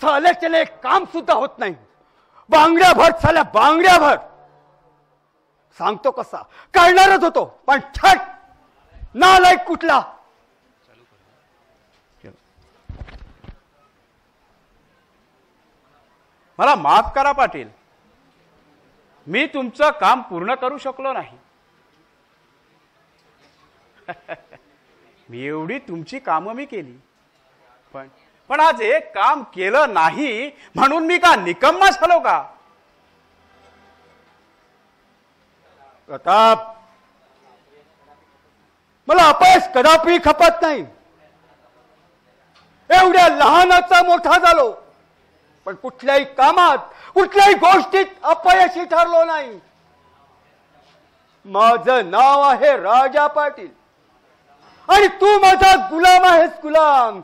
साल्याच्याने एक काम सुद्धा होत नाही. बांगड्या भर साल्या, बांगड्या भर. सांगतो कसा करणारच होतो, पण छट नालायक कुठला. मला माफ करा पाटील, मी तुमचं काम पूर्ण करू शकलो नाही. मी एवढी तुमची कामं मी केली, पण आज एक काम केलं नाही म्हणून मी का निकम्मा झालो का? प्रताप, मला अपयश कदापि खपत नाही. एवढ्या लहानाचा मोठा झालो, पण कुठल्याही कामात कुठल्याही गोष्टीत अपयशी ठरलो नाही. माझं नाव आहे राजा पाटील आणि तू माझा गुलाम आहेस, गुलाम.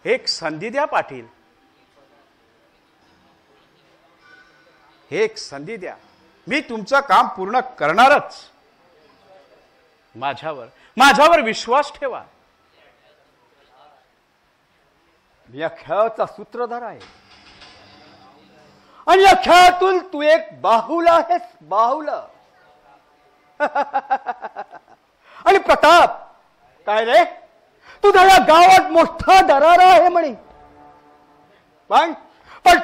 एक संधी द्या पाटील, एक संधी द्या. मी तुमचं काम पूर्ण करणारच. माझ्यावर विश्वास ठेवा. मी या खेळाचा सूत्रधार आहे आणि या खेळातून तू एक बाहुला आहेस, बाहुला. आणि प्रताप, काय रे, तुझा या गावात मोठा दरारा आहे म्हणे, पण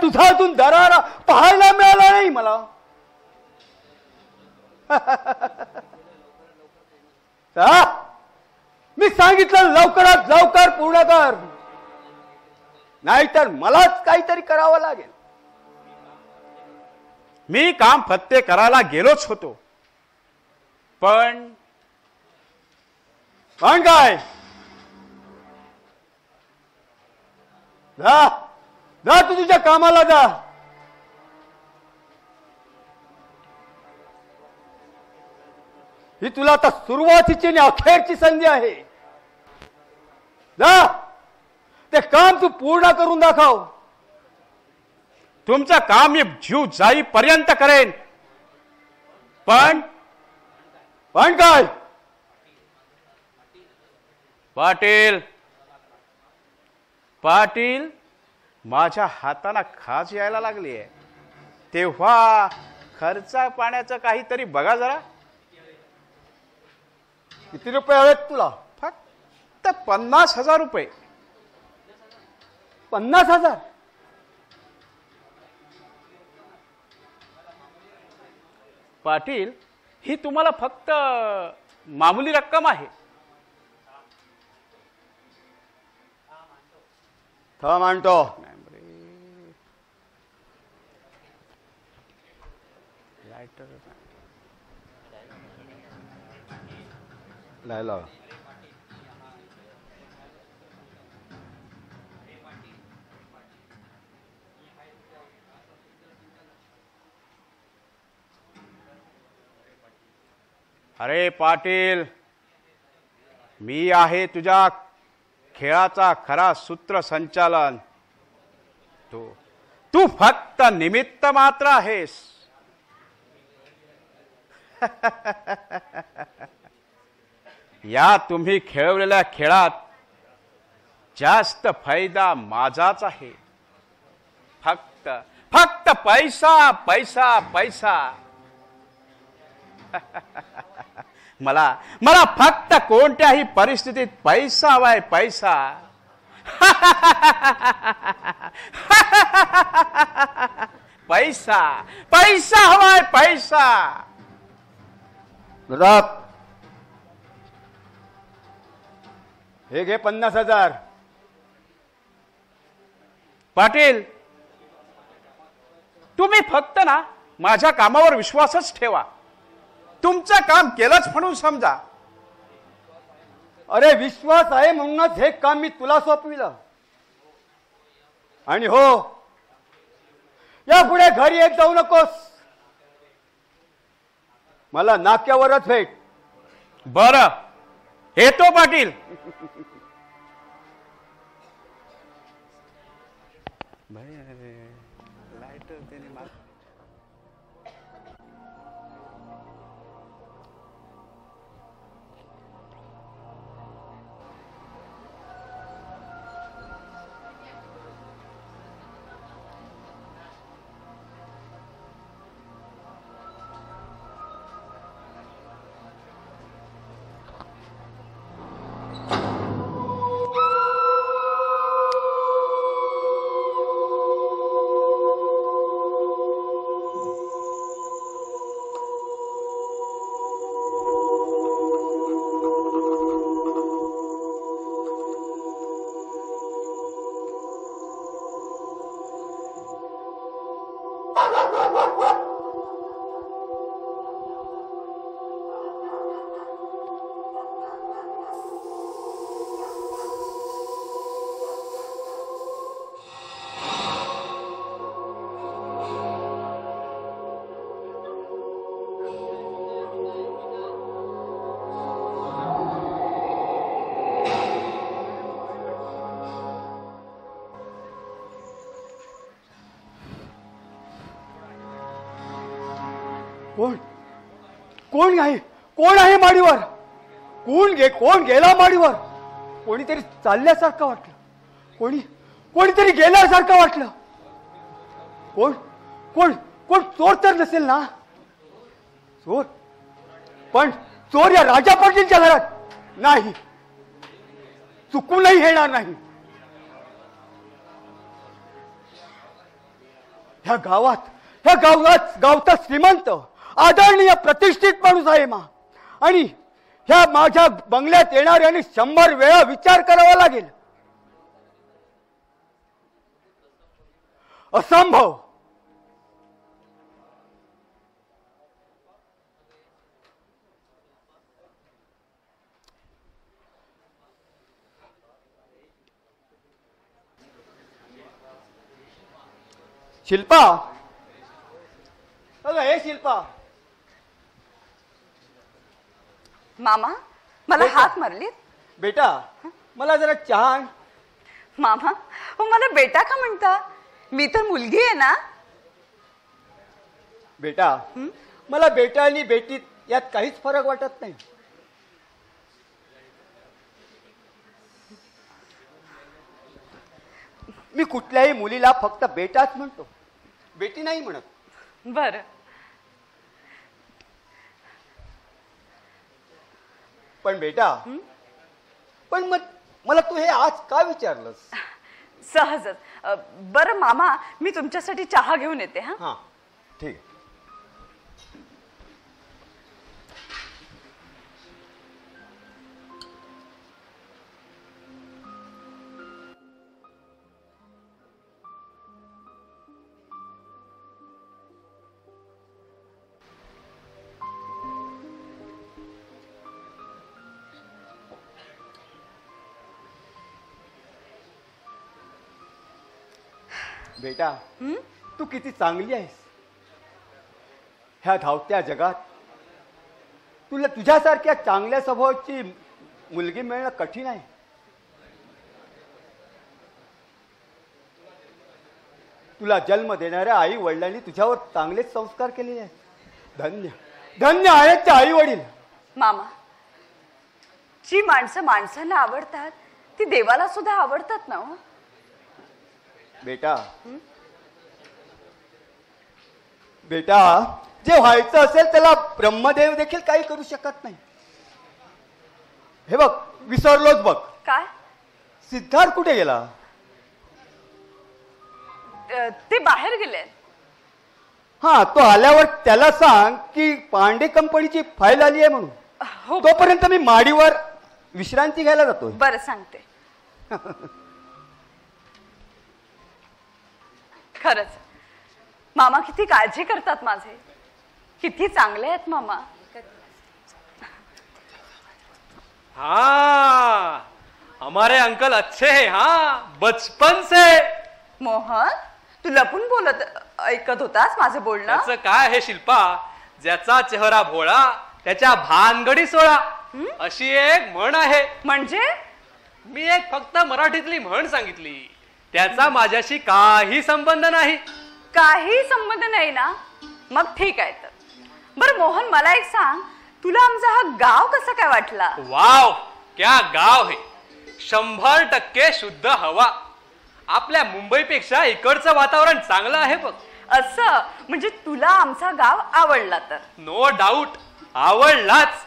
तुझा अजून दरारा पाहायला मिळाला नाही मला. मी सांगितलं लवकरात लवकर पूर्ण कर, नाहीतर मलाच काहीतरी करावं लागेल. मी काम फत्ते करायला गेलोच होतो, पण काय जा जा, तू तुझ्या कामाला जा. ही तुला आता सुरुवातीची आणि अखेरची संधी आहे. जा, ते काम तू पूर्ण करून दाखव. तुमचं काम मी जीव जाईपर्यंत करेन, पण काय पाटील, पाटील माझ्या हाताला खाज यायला लागली आहे, तेव्हा खर्चा पाण्याचं काहीतरी बघा जरा. किती रुपये हवेत तुला? फक्त 50,000 रुपये. 50,000? पाटील, ही तुम्हाला फक्त मामूली रक्कम आहे. थांब आणतो. लायला अरे पाटील, मी आहे तुझ्या खेळाचा खरा सूत्रसंचालन. तू फक्त निमित्त मात्र आहेस. या तुम्ही खेळवलेल्या खेळात जास्त फायदा माझाच आहे. फक्त पैसा पैसा पैसा. मला फक्त कोणत्याही परिस्थितीत पैसा हवाय, पैसा. पैसा पैसा हवाय, पैसा. प्रताप, हे घे 50,000. पाटील, तुम्ही फक्त ना माझ्या कामावर विश्वासच ठेवा. तुमचं काम केलंच म्हणून समजा. अरे विश्वास आहे म्हणूनच हे काम मी तुला सोपविलं. आणि हो, यापुढे घरी येत जाऊ नकोस, मला नाक्यावरच भेट. बरं, येतो पाटील. कोण आहे? कोण आहे माडीवर? कोण गेला माडीवर? कोणीतरी चालल्यासारखं वाटलं, कोणीतरी गेल्यासारखं वाटलं. कोण कोण कोण चोर तर नसेल ना? चोर? पण चोर या राजा पाटीलच्या घरात नाही, चुकूनही येणार नाही. ह्या गावचा श्रीमंत आदरणीय प्रतिष्ठित माणूस आहे मा, आणि ह्या माझ्या बंगल्यात येणाऱ्याने 100 वेळा विचार करावा लागेल. असंभव. शिल्पा, अगं हे शिल्पा. मामा, मला हाक मारली? बेटा, मला जरा चहा आण. मामा, मला बेटा का म्हणता? मी तर मुलगी आहे ना. बेटा, मला बेटा आणि बेटीत यात काहीच फरक वाटत नाही. मी कुठल्याही मुलीला फक्त बेटाच म्हणतो, बेटी नाही म्हणत. बर. पण बेटा, पण मग मला तू हे आज का विचारलंस? सहजच. बरं मामा, मी तुमच्यासाठी चहा घेऊन येते. हा, ठीक आहे. बेटा, तू किती चांगली आहेस. ह्या धावत्या जगात तुला तुझ्यासारख्या चांगल्या स्वभावाची मुलगी मिळणं कठीण आहे. तुला जन्म देणाऱ्या आई वडिलांनी तुझ्यावर चांगलेच संस्कार केलेले आहेत. धन्य धन्य आहेत ते आई वडील. मामा, जी माणसं माणसांना आवडतात ती देवाला सुद्धा आवडतात ना हो. बेटा, बेटा, जे व्हायचं असेल त्याला ब्रह्मदेव देखील काही करू शकत नाही. हे बघ, विसरलोच बघ. काय? सिद्धार्थ कुठे गेला? ते बाहेर गेले. हा, तो आल्यावर त्याला सांग की पांडे कंपनीची फाईल आली आहे म्हणून. हो. तोपर्यंत मी माडीवर विश्रांती घ्यायला जातो. बरं, सांगते. खरंच मामा किती काळजी करतात माझे. किती चांगले आहेत मामा. हाँ, हमारे अंकल अच्छे हैं. हाँ, बचपन से. मोहन, तू लपून बोलत ऐकत होतास माझं बोलणं? त्याचं काय आहे शिल्पा, ज्याचा चेहरा भोळा त्याच्या भानगडी सोळा, अशी एक म्हण आहे. म्हणजे? मी एक फक्त मराठीतली म्हण सांगितली, त्याचा माझ्याशी काही संबंध नाही. काही संबंध नाही ना? मग ठीक आहे. तर बरं मोहन, मला एक सांग, तुला आमचा हा गाव कसा काय वाटला? वाव, क्या गाव है. 100% शुद्ध हवा. आपल्या मुंबईपेक्षा इकडचं वातावरण चांगलं आहे बघ. असं म्हणजे तुला आमचा गाव आवडला तर? नो डाऊट, आवडलाच.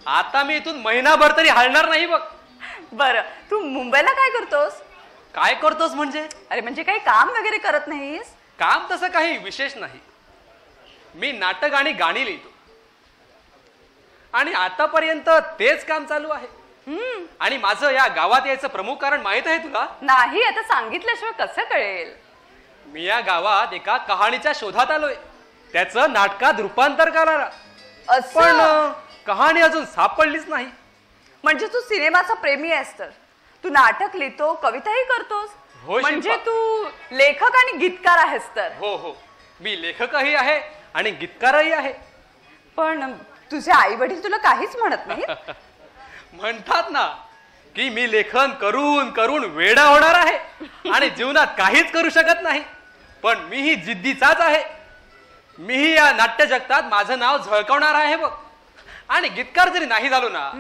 आता मी इथून महिनाभर तरी हलणार नाही बघ. बरं, तू मुंबईला काय करतोस? काय करतोस म्हणजे? अरे म्हणजे काही काम वगैरे करत नाहीस? काम तसं काही विशेष नाही. मी नाटक आणि गाणी लिहितो आणि आतापर्यंत तेच काम चालू आहे. आणि माझं या गावात यायचं प्रमुख कारण माहित आहे तुला? नाही, आता सांगितल्याशिवाय कसं कळेल? मी या गावात एका कहाणीच्या शोधात आलोय, त्याचं नाटकात रूपांतर करायला. पण कहाणी अजून सापडलीच नाही. म्हणजे तू सिनेमाचा प्रेमी आहेस तर? तू नाटक लिहितो, कविताही करतोस? हो, म्हणजे तू लेखक आणि गीतकार आहेस तर? हो हो, मी लेखकही आहे आणि गीतकारही आहे. पण तुझे आई वडील तुला काहीच म्हणत नाही? म्हणतात ना की मी लेखन करून करून वेडा होणार आहे आणि जीवनात काहीच करू शकत नाही. पण मीही जिद्दीचाच आहे. मीही या नाट्य जगतात माझं नाव झळकवणार आहे बघ. आणि गीतकार जरी नाही झालो ना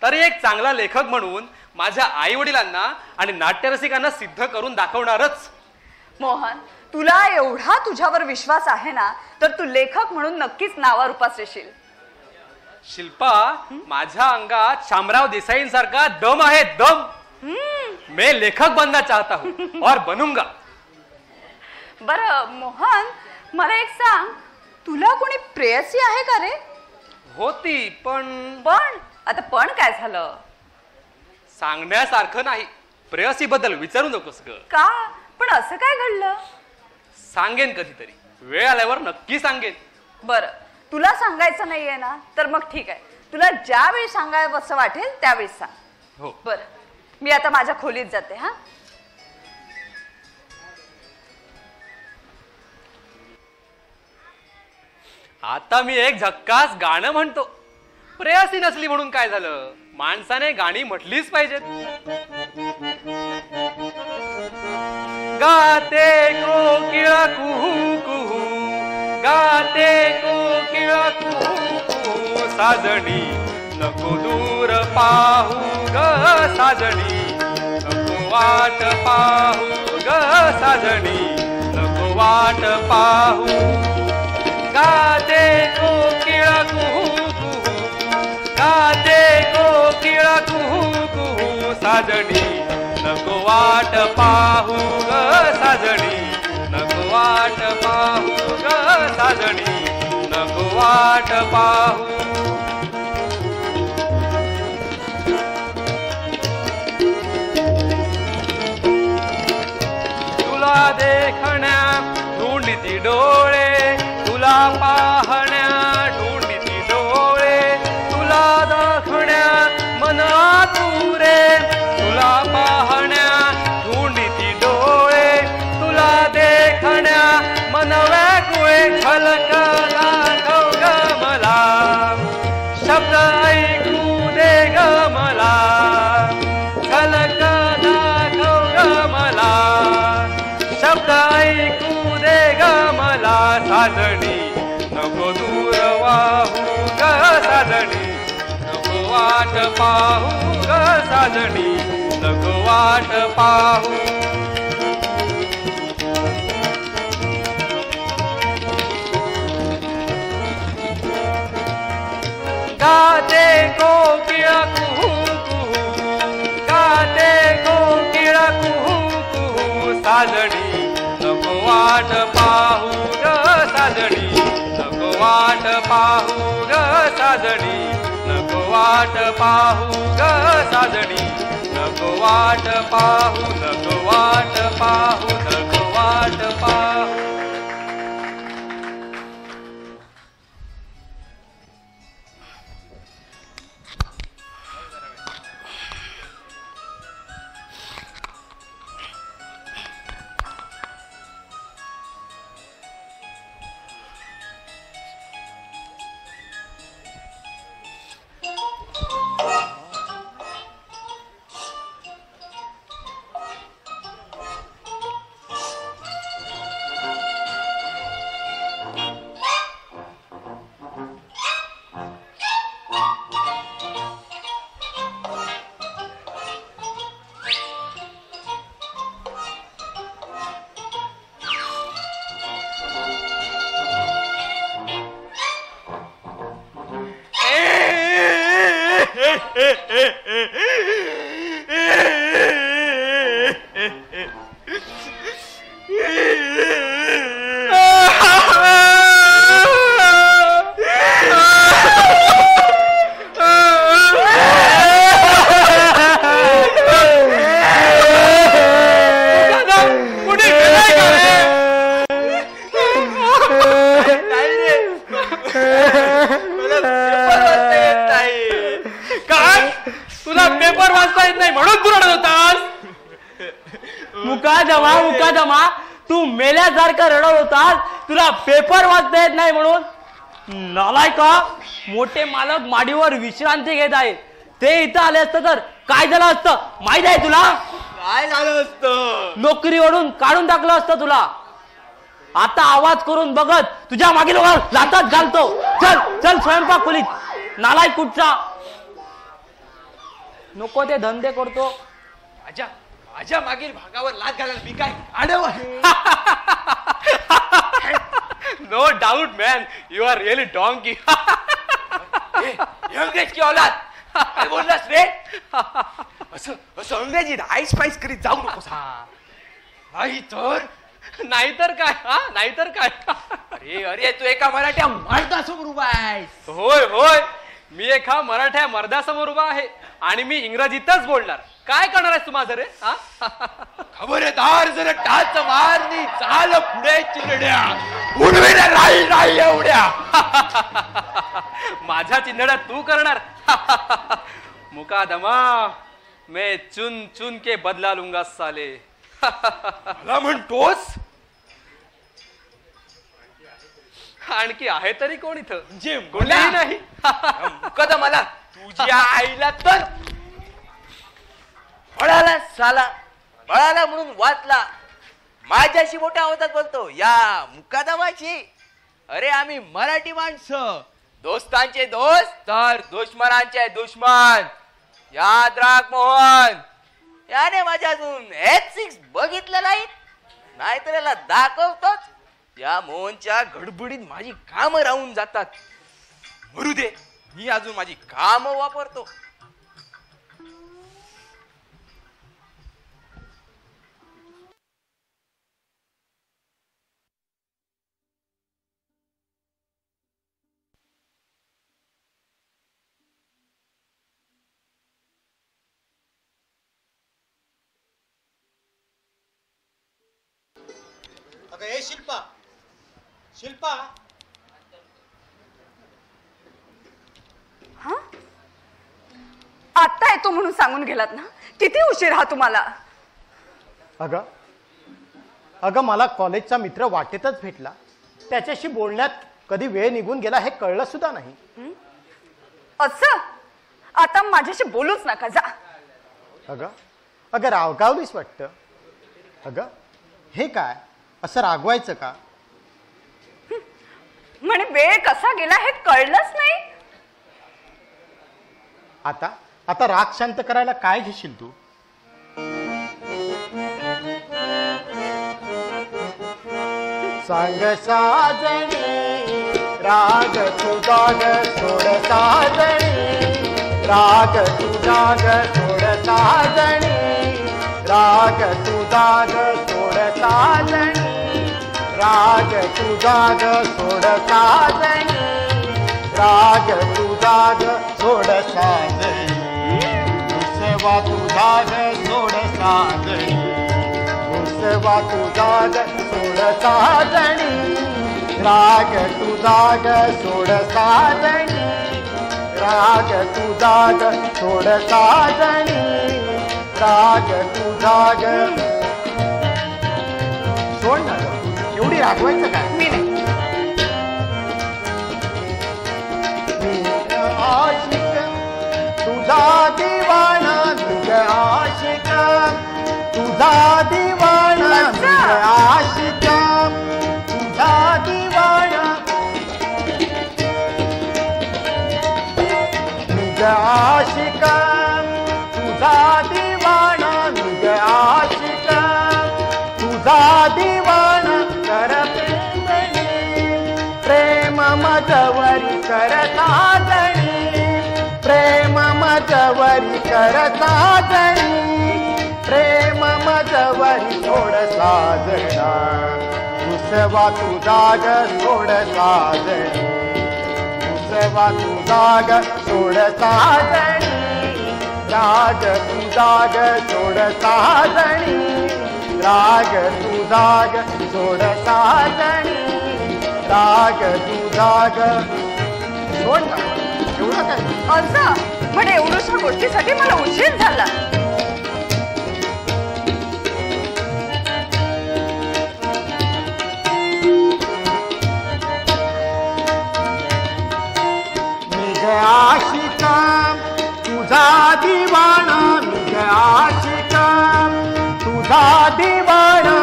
तरी एक चांगला लेखक म्हणून माझ्या आई वडिलांना आणि नाट्यरसिकांना सिद्ध करून दाखवणारच. मोहन, तुला एवढा तुझ्यावर विश्वास आहे ना तर तू लेखक म्हणून नक्कीच नावारूपास येशील. शिल्पा, माझ्या अंगात शामराव देसाईंसारखा दम आहे, दम. मैं लेखक बनना चाहता हूँ और बनूंगा. बरं मोहन, मला एक सांग, तुला कोणी प्रेयसी आहे का रे? होती, पण आता पण काय झालं? सांगण्यासारखं नाही. प्रेयसी बद्दल विचारू नकोस ग. का? पण असं काय घडलं? सांगेन कधीतरी, वेळ आल्यावर नक्की सांगेन. बरं, तुला सांगायचं नाहीये ना तर मग ठीक आहे. तुला ज्यावेळी सांगायचं असं वाटेल त्यावेळी सांग. हो. बरं, मी आता माझ्या खोलीत जाते. हा, आता मी एक झक्कास गाणं म्हणतो. प्रेयसी नसली म्हणून काय झालं, माणसाने गाणी म्हटलीच पाहिजेत. गाते कोकिळ कुहू कुहू, गाते कोकिळ कुहू कुहू, साजणी नको दूर पाहू ग साजणी, नको वाट पाहू ग साजणी, नको वाट पाहू. गाते कोकिळ कुहू कुहू, गाते कोकिळ कुहू कुहू, साजणी नको वाट पाहू ग साजणी, नको वाट पाहू ग साजणी, नको वाट पाहू. तुला देखण्या ढूंढती डोळे, तुला पाहण्या ढूंढती डोळे, तुला दाखण्या मन आतुरे, तुला पाहण्या ढूंढती डोळे, तुला देखण्या मन व्याकुळे. झलक दाखव ग मला, शब्द ऐकू दे ग मला, झलक दाखव ग मला, शब्द ऐकू दे ग मला. साजणी नको दूर वाहू ग साजणी, नको वाट पाहू ग साजणी, नको वाट पाहू. गाते कोकिळ कुहू कुहू, गाते कोकिळ कुहू कुहू, साजणी नको वाट पाहू ग साजणी, नको वाट पाहू ग साजणी, नको वाट पाहू ग साजणी, नको वाट पाहू, नको वाट पाहू, नको वाट पाहू. तू मेल्यासारखा रडत होतास, तुला पेपर वाचता येत नाही म्हणून. नालायका, मोठे मालक माडीवर विश्रांती घेत आहे. ते इथं आले असतं तर काय झालं असतं माहित आहे तुला? काय झालं असतं? नोकरीवरून काढून टाकलं असतं तुला. आता आवाज करून बघत तुझ्या मागील लातात घालतो. चल चल स्वयंपाक खोलीत. नालायक कुठचा. नको ते धंदे करतो. माझ्या मागील भागावर लाच घालायला मी काय आडव आहे. No doubt man, you are really donkey. अंग्रेज की औलाद, काय बोललास रे? असं अंग्रेजी आईस पाईस करीत जाऊ नकोस. नाहीतर काय, हा नाहीतर काय. अरे अरे तू एका मराठ्या मर्दासमोर उभा आहेस. होय होय, मी एका मराठ्या मर्दासमोर उभा आहे आणि मी इंग्रजीतच बोलणार. काय करणार आहेस तू माझं रे? खबरदार जर टाच मारली चाल पुढे चिरड्या उडवेला राही एवढ्या. माझ्या चिंधड्या तू करणार. मुकादमा मैं चुन चुन के बदला लूंगा साले. मला म्हणतोस आणखी आहे तरी कोण इथं? म्हणजे कोणीही नाही. कदा मला तुझ्या आईला तर बळाला साला बळाला म्हणून वाचला. माझ्याशी मोठ्या आवाजात बोलतो या मुकादमाची. अरे आम्ही मराठी माणसं, दोस्तांचे दोस्त तर दुश्मनांचे दुश्मन. याद राख मोहन. याने माझ्या अजून H6 बघितलं नाही तर याला दाखवतोच. या मोहनच्या गडबडीत माझी कामं राहून जातात. मरू दे, मी अजून माझी कामं वापरतो. अगं हे शिल्पा, शिल्पा. हा, आता येतो म्हणून सांगून गेलात ना. किती उशीर हा तुम्हाला? अगं अगं मला कॉलेजचा मित्र वाटेतच भेटला. त्याच्याशी बोलण्यात कधी वेळ निघून गेला हे कळलं सुद्धा नाही. असं आता माझ्याशी बोलूच नका, जा. अगं अगं रागावलीस वाटतं. अगं हे काय, असं रागवायचं का? म्हणे वेळ कसा गेला हे कळलंच नाही. आता आता राग शांत करायला काय घेशील तू? सांग साजणी राग तुझा ग सोड साजणी. राग तुझा ग सोड साजणी. राग तुझा ग सोड साजणी. राग तुझा ग सोड साजणी. राग तुझा ग सोड साजणी. उसवा तुझा ग सोड साजणी. उसवा तुझा ग सोड साजणी. राग तुझा ग सोड साजणी. राग तुझा ग सोड साजणी. राग तुझा ग सोड ना. एवढी रागवायचं काय? मी नाही. आशिक तुझा दिवाणा तुझ आशिक. तुझा दिवाणा तुझ आशिक. तुझा दिवाणा तुझ आशिक. तुझा दिवाणा तुझ आशिक. तुझा दिवाणा कर प्रेम मजवरी कर साजणी. प्रेम मजवरी कर साजणी. प्रेम मजवरी सोड साजना. उसवा तुझा ग सोड साजणी. उसवा तुझा ग सोड साजणी. राग तुझा ग सोड साजणी. राग तुझा ग सोड साजणी. राग तुझा ग सोड ना. एवढं काय? असं म्हणे एवढ्याशा गोष्टीसाठी मला उशीर झाला. निघ आशिका तुझा दिवाणा. निघ आशिका तुझा दिवाणा.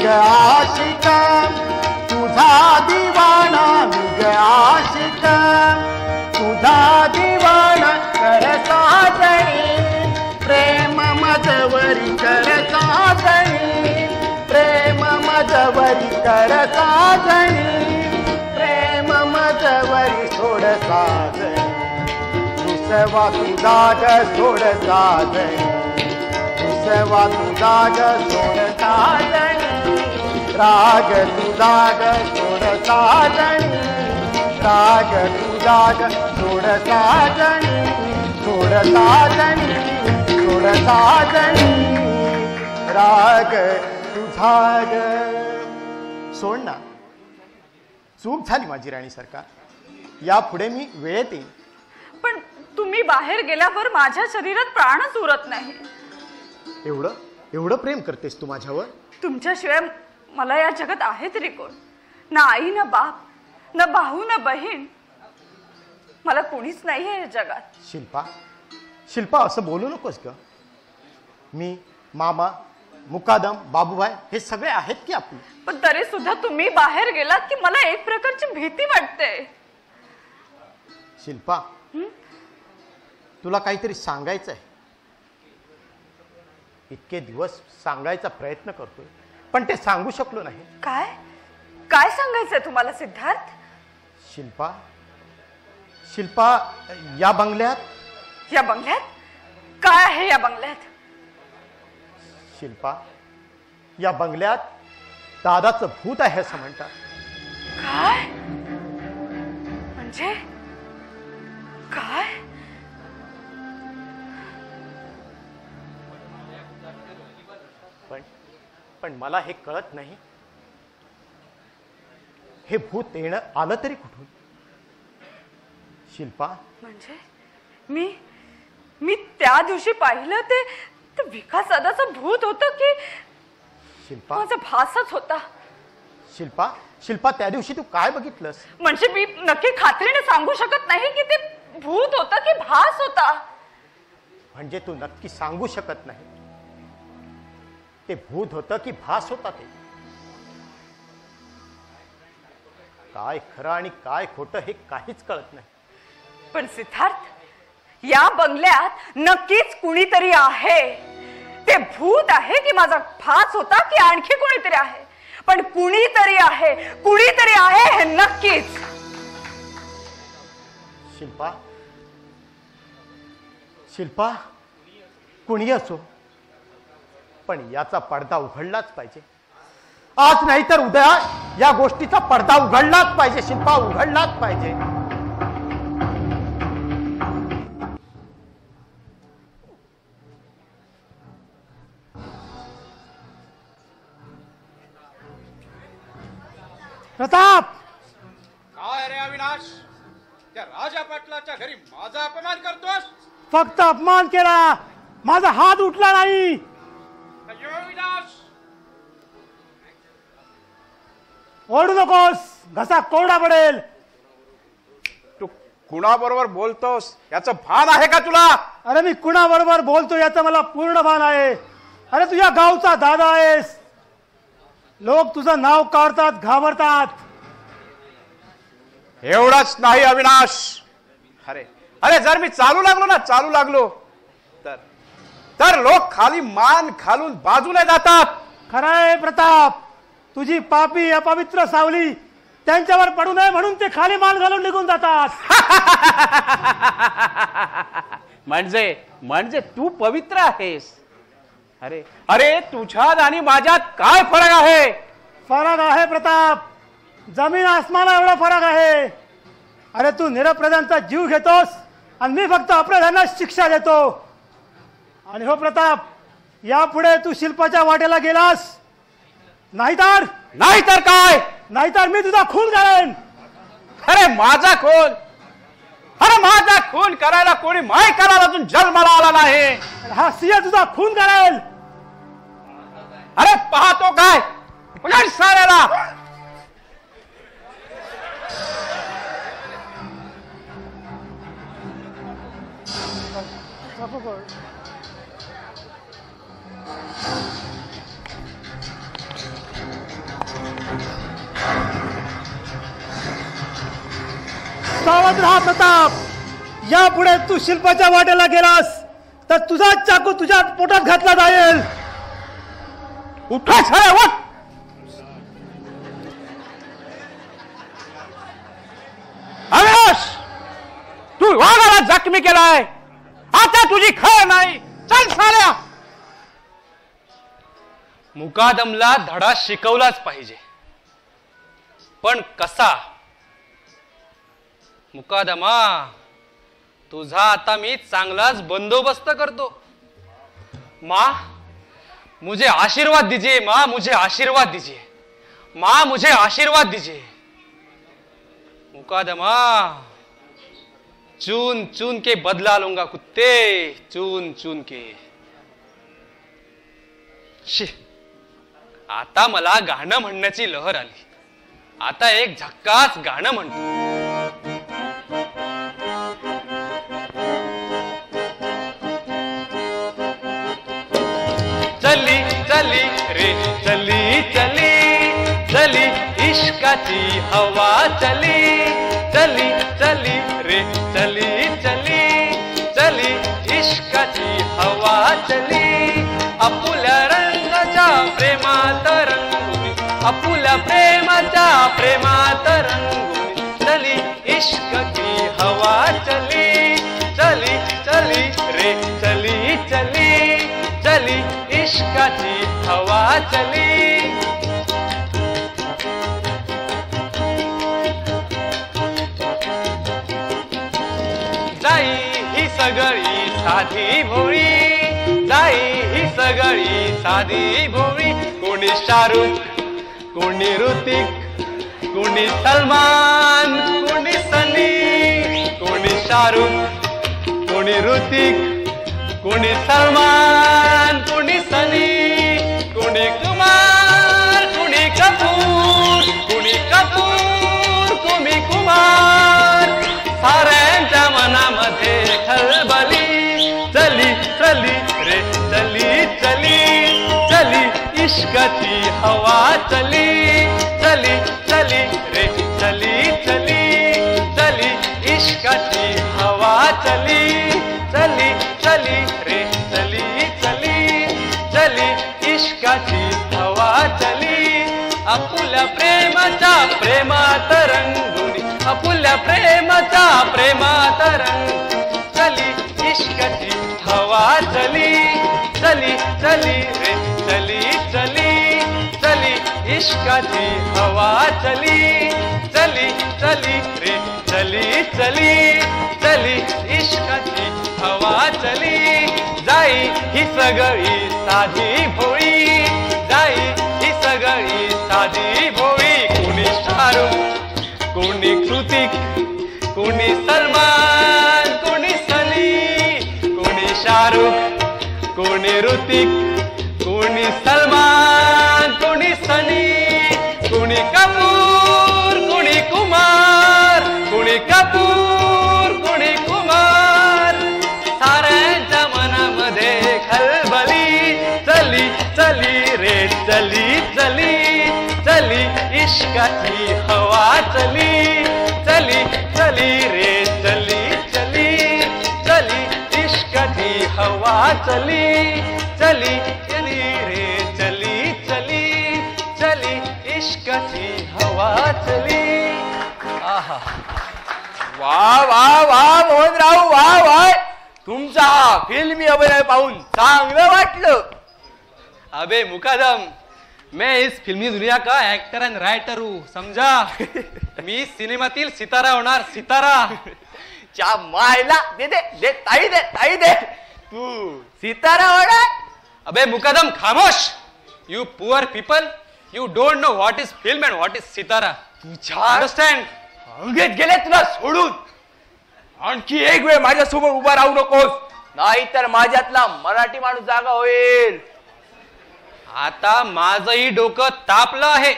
ग आशिक तुझा दिवाना मी ग आशिक तुझा दिवाना कर साजणी प्रेम मजवरी कर साजणी प्रेम मजवरी कर साजणी प्रेम मजवरी सोड साजणी दुसवा तुझा ग सोड साजणी दुसवा तुझा ग सोड साजणी राग तुझा ग सोड साजणी राग तुझा ग सोड साजणी सोड साजणी सोड साजणी राग तुझा ग सोड ना. चूक झाली माझी राणी सरकार, यापुढे मी वेळेत येईन. पण तुम्ही बाहेर गेल्यावर माझ्या शरीरात प्राणच उरत नाही. एवढं एवढं प्रेम करतेस तू माझ्यावर? तुमच्याशिवाय मला या जगात आहे तरी कोण? ना आई ना बाप ना भाऊ ना बहीण, मला कोणीच नाही आहे या जगात. शिल्पा शिल्पा असं बोलू नकोस ग. मी मामा मुकादम बाबूभाई हे सगळे आहेत की आपले. पण तरी सुद्धा तुम्ही बाहेर गेलात की मला एक प्रकारची भीती वाटते. शिल्पा तुला काहीतरी सांगायचं आहे. इतके दिवस सांगायचा प्रयत्न करतोय पण ते सांगू शकलो नाही. काय काय सांगायचंय तुम्हाला सिद्धार्थ? शिल्पा शिल्पा या बंगल्यात काय आहे? या बंगल्यात शिल्पा या बंगल्यात दादाचं भूत आहे असं म्हणतात. काय म्हणजे काय? पण मला हे कळत नाही, हे भूत येणं आलं तरी कुठून? शिल्पा म्हणजे मी त्या दिवशी पाहिलं ते विकास दादाचं भूत होतं की शिल्पा माझा भासच होता? शिल्पा शिल्पा त्या दिवशी तू काय बघितलंस? म्हणजे मी नक्की खात्रीने सांगू शकत नाही की ते भूत होतं की भास होता. म्हणजे तू नक्की सांगू शकत नाही ते भूत होतं की भास होता? ते काय खरं आणि काय खोटं हे काहीच कळत नाही. पण सिद्धार्थ, या बंगल्यात नक्कीच कुणीतरी आहे. ते भूत आहे की माझा भास होता की आणखी कुणीतरी आहे, पण कुणीतरी आहे हे नक्कीच. शिल्पा शिल्पा कुणी असो पण याचा पडदा उघडलाच पाहिजे. आज नाही तर उद्या या गोष्टीचा पडदा उघडलाच पाहिजे. शिल्पा उघडलाच पाहिजे. प्रताप काय रे अविनाश, त्या राजा पाटलाच्या घरी माझा अपमान करतोस? फक्त अपमान केला, माझा हात उठला नाही. अय्यो अविनाश, ओढू नकोस, घसा कोरडा पडेल. तू कुणाबरोबर बोलतोस याचं भान आहे का तुला? अरे मी कुणाबरोबर बोलतो याचं मला पूर्ण भान आहे. अरे तुझ्या गावचा दादा आहेस. लोक तुझं नाव काढतात, घाबरतात. एवढंच नाही अविनाश, अरे जर मी चालू लागलो तर लोक खाली मान घालून बाजूने जातात. खरंय प्रताप, तुझी पापी अपवित्र सावली त्यांच्यावर पडू नये म्हणून ते खाली मान घालून निघून जातात. म्हणजे तू पवित्र आहेस. अरे तुझ्यात आणि माझ्यात काय फरक आहे? फरक आहे प्रताप, जमीन आसमाना एवढा फरक आहे. अरे तू निरपराधांचा जीव घेतोस आणि मी फक्त अपराधांना शिक्षा देतो. आणि हो प्रताप, यापुढे तू शिल्पाच्या वाटेला गेलास नाहीतर काय? नाहीतर मी तुझा खून करेन. अरे माझा खून करायला कोणी माय करायला अजून जन्माला आला नाही. हा सिंह तुझा खून करेल. अरे पाहतो काय, पकड साऱ्याला. लावत राहा प्रताप. यापुढे तू शिल्पाच्या वाटेला गेलास तर तुझा चाकू तुझ्या पोटात घातला जाईल. उठा छाया उठ. अविनाश, तू वाघाला जखमी केलाय, आता तुझी खर नाही. चल साल्या. मुकादमला धडा शिकवलाच पाहिजे, पण कसा? मुकादमा, तुझा आता मी चांगलाच बंदोबस्त करतो. माँ, मुझे आशीर्वाद दीजिए. माँ, मुझे आशीर्वाद दीजिए. माँ, मुझे आशीर्वाद दीजिए. मुकादमा, चून चून के बदला लूंगा कुत्ते, चून चून के. शी, आता मला गाणं म्हणण्याची लहर आली. आता एक झक्कास गाणं म्हणतो. चली चली रे चली चली, चली इश्काची हवा चली. चली चली रे चली चली, चली इश्काची हवा चली. आपुल्या रंगाच्या प्रेमात रंगुनी, आपुल्या प्रेमाच्या प्रेमात रंगुनी, चली इश्काची हवा चली. चली चली रे चली चली, चली इश्काची हवा चली. जाई ही सगळी साधी भोळी, जाई ही सगळी साधी भोळी. कोणी शाहरुख, कोणी ऋतिक, कोणी सलमान, कोणी सनी. कोणी शाहरुख, कोणी ऋतिक, कोणी सलमान, कोणी सनी. कोणी कुमार, कोणी कपूर, कोणी कपूर, कोणी कुमार. साऱ्यांच्या मनामध्ये खलबली. चली चली रे चली चली, चली इश्काची हवा चली. चली चली रे चली चली, चली इश्काची हवा चली. चली चली रे चली चली, चली इश्काची हवा चली. आपुल्या प्रेमाच्या प्रेमात रंगुनी, आपुल्या प्रेमाच्या प्रेमात रंग. चली इश्काची हवा चली. चली चली रे चली चली, चली इश्काची हवा चली. चली चली रे चली चली, चली इश्काची हवा चली. जाई ही सगळी साधी भोळी, जाई ही सगळी साधी भोळी. कोणी शाहरुख, कोणी कृतिक, कोणी सलमान, कोणी सनी. कोणी शाहरुख, कोणी ऋतिक, कोणी सलमान, कोणी सनी. कोणी कपूर, कोणी कुमार, कोणी कपूर, कोणी कुमार. साऱ्यांच्या मनामध्ये खलबली. चली चली रे चली चली, चली इश्काची हवा चली. चली चली रे चली चली, चली इश्काची हवा चली. चली चली रे चली चली, चली इश्काची हवा चली. आहा, वा वा वा मोहनराव, वा वा. तुमचा हा फिल्मी अभिनय पाहून चांगलं वाटलं. अबे मुकादम, मैं इस फिल्मी दुनिया का एक्टर एंड राइटर हूँ, समझा? मी सिनेमातील सितारा होणार, सितारा. च्या मायला दे दे दे ताई दे ताई दे. तू सितारा होणार? अबे मुकादम खामोश. You poor people, you don't know what is film and what is सितारा. तुझ्या अंडरस्टँड? अंगेत गेले तुला सोडून. आणखी एक वेळ माझ्यासोबत उभा राहू नकोस, नाहीतर माझ्यातला मराठी माणूस जागा होईल. आता माझंही डोकं तापलं आहे.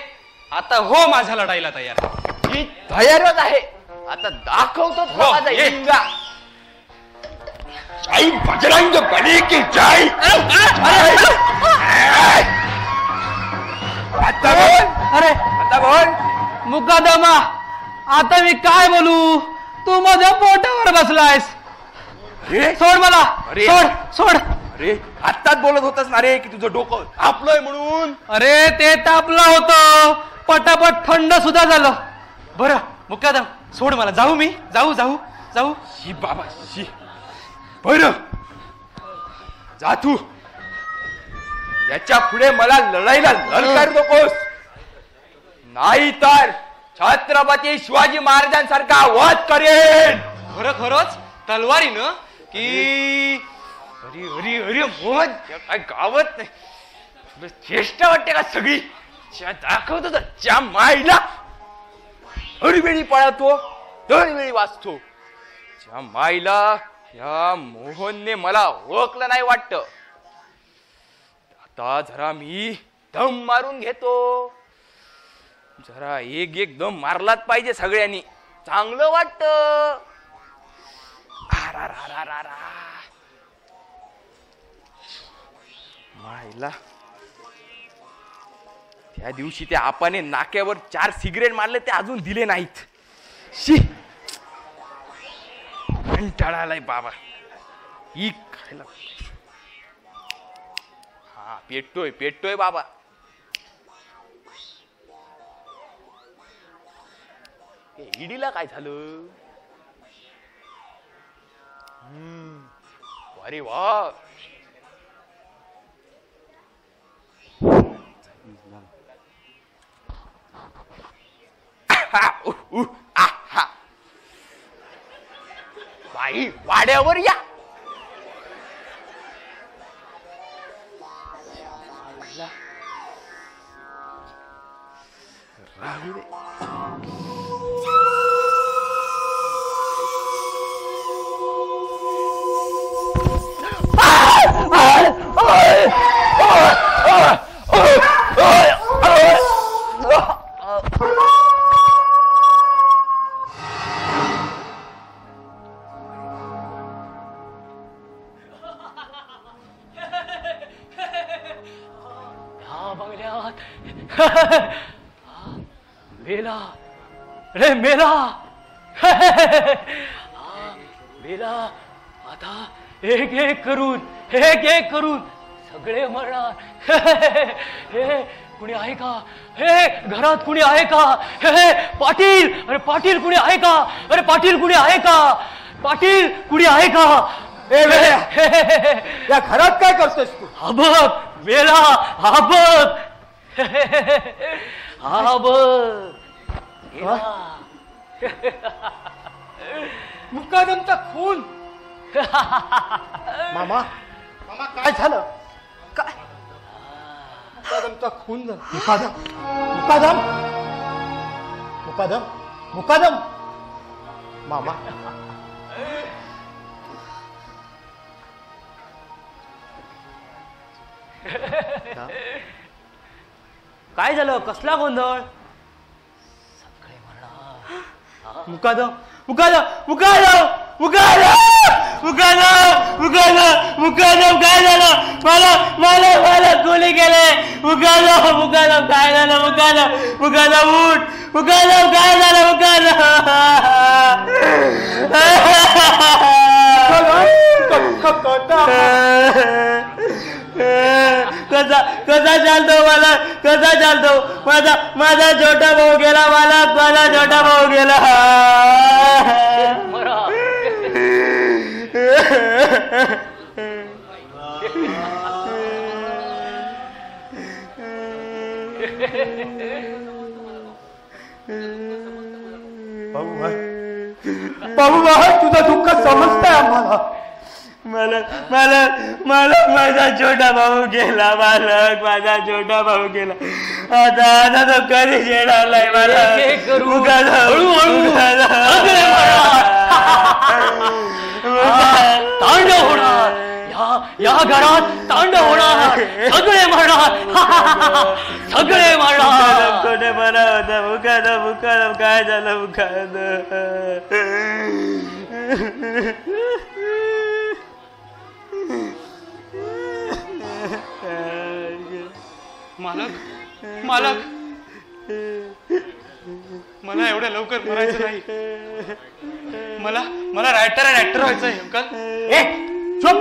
आता हो माझ्या लढाईला तयार. ही तयारच आहे. आता दाखवतो हो, माझा ये. इंगा. जय बजरंग बली की जय. आता बोल, अरे आता बोल. मुकादमा, आता मी काय बोलू? तू माझ्या पोटावर बसलायस. सोड मला. अरे. सोड सोड. अरे आत्ताच बोलत होतास ना रे की तुझं डोकं आपलंय म्हणून. अरे ते तापलं होतं, पटापट थंड सुद्धा झालं. बरं मुकादम सोड मला. जाऊ मी. जाऊ जाऊ जाऊ. शी बाबा शी. बर जा तू. याच्या पुढे मला लढाईला ललकार नकोस, नाही तर छत्रपती शिवाजी महाराजांसारखा वध करेन. खरंच तलवारीनं की अरे अरे अरे मोहन काय गावत नाही. चेष्टा वाटते का सगळी. दाखवतो तर च्या माईला. हरवेळी पळतो दरवेळी वाचतो. च्या माईला या मोहनने मला ओळखलं नाही वाटत. आता जरा मी दम मारून घेतो. जरा एक एक दम मारलाच पाहिजे सगळ्यांनी, चांगलं वाटत. माईला त्या दिवशी त्या आपाने नाक्यावर 4 सिगरेट मारले, ते अजून दिले नाहीत. शी कंटाळा आलाय बाबा. ही खायला हा पेटतोय पेटतोय बाबा. इडीला काय झालं. अरे वा. बाई वाड्यावर या. राहू दे. मेला रे मेला. मेला आता एक एक करून सगळे मरणार. हे कुणी आहे का. हे घरात कुणी आहे का. हे पाटील. अरे पाटील कुणी आहे का. अरे पाटील कुणी आहे का. पाटील कुणी आहे का. या घरात काय करतोस तू. हा बघ मेला. हा बघ. हा बघ. मुकादमचा खून. मामा मामा काय झालं. काय मुकादमचा खून झाला. मुकादम मुकादम मुकादम मुकादम. मामा काय झालं. कसला गोंधळ. मुकादम मुकादम मुकादम मुकादम मुकादम मुकादम मुकादम काय झालं. मला मला मला गोळी गेले. मुकादम मुकादम काय झालं. मुकादम मुकादम उठ. मुकादम काय झालं. मुकादम कसा कसा चालतो. मला कसा चालतो. माझा माझा छोटा भाऊ गेला. मला माझा छोटा भाऊ गेला. बाबू तुझं दुःख समजतंय आम्हाला. मालक मालक मालक माझा छोटा भाऊ गेला. मालक माझा छोटा भाऊ गेला. आता आता तो कधी येणार नाही. मला तांडव होणार. या घरात तांडव होणार. सगळे मरणार. सगळे मरणार. कोणी मला होता. मुकादम मुकादम काय झालं. मुकादम मालक मालक मला एवढ्या लवकर मरायचं नाही. मला मला रायटर आणि ऍक्टर व्हायचंय अंकल. ए चुप,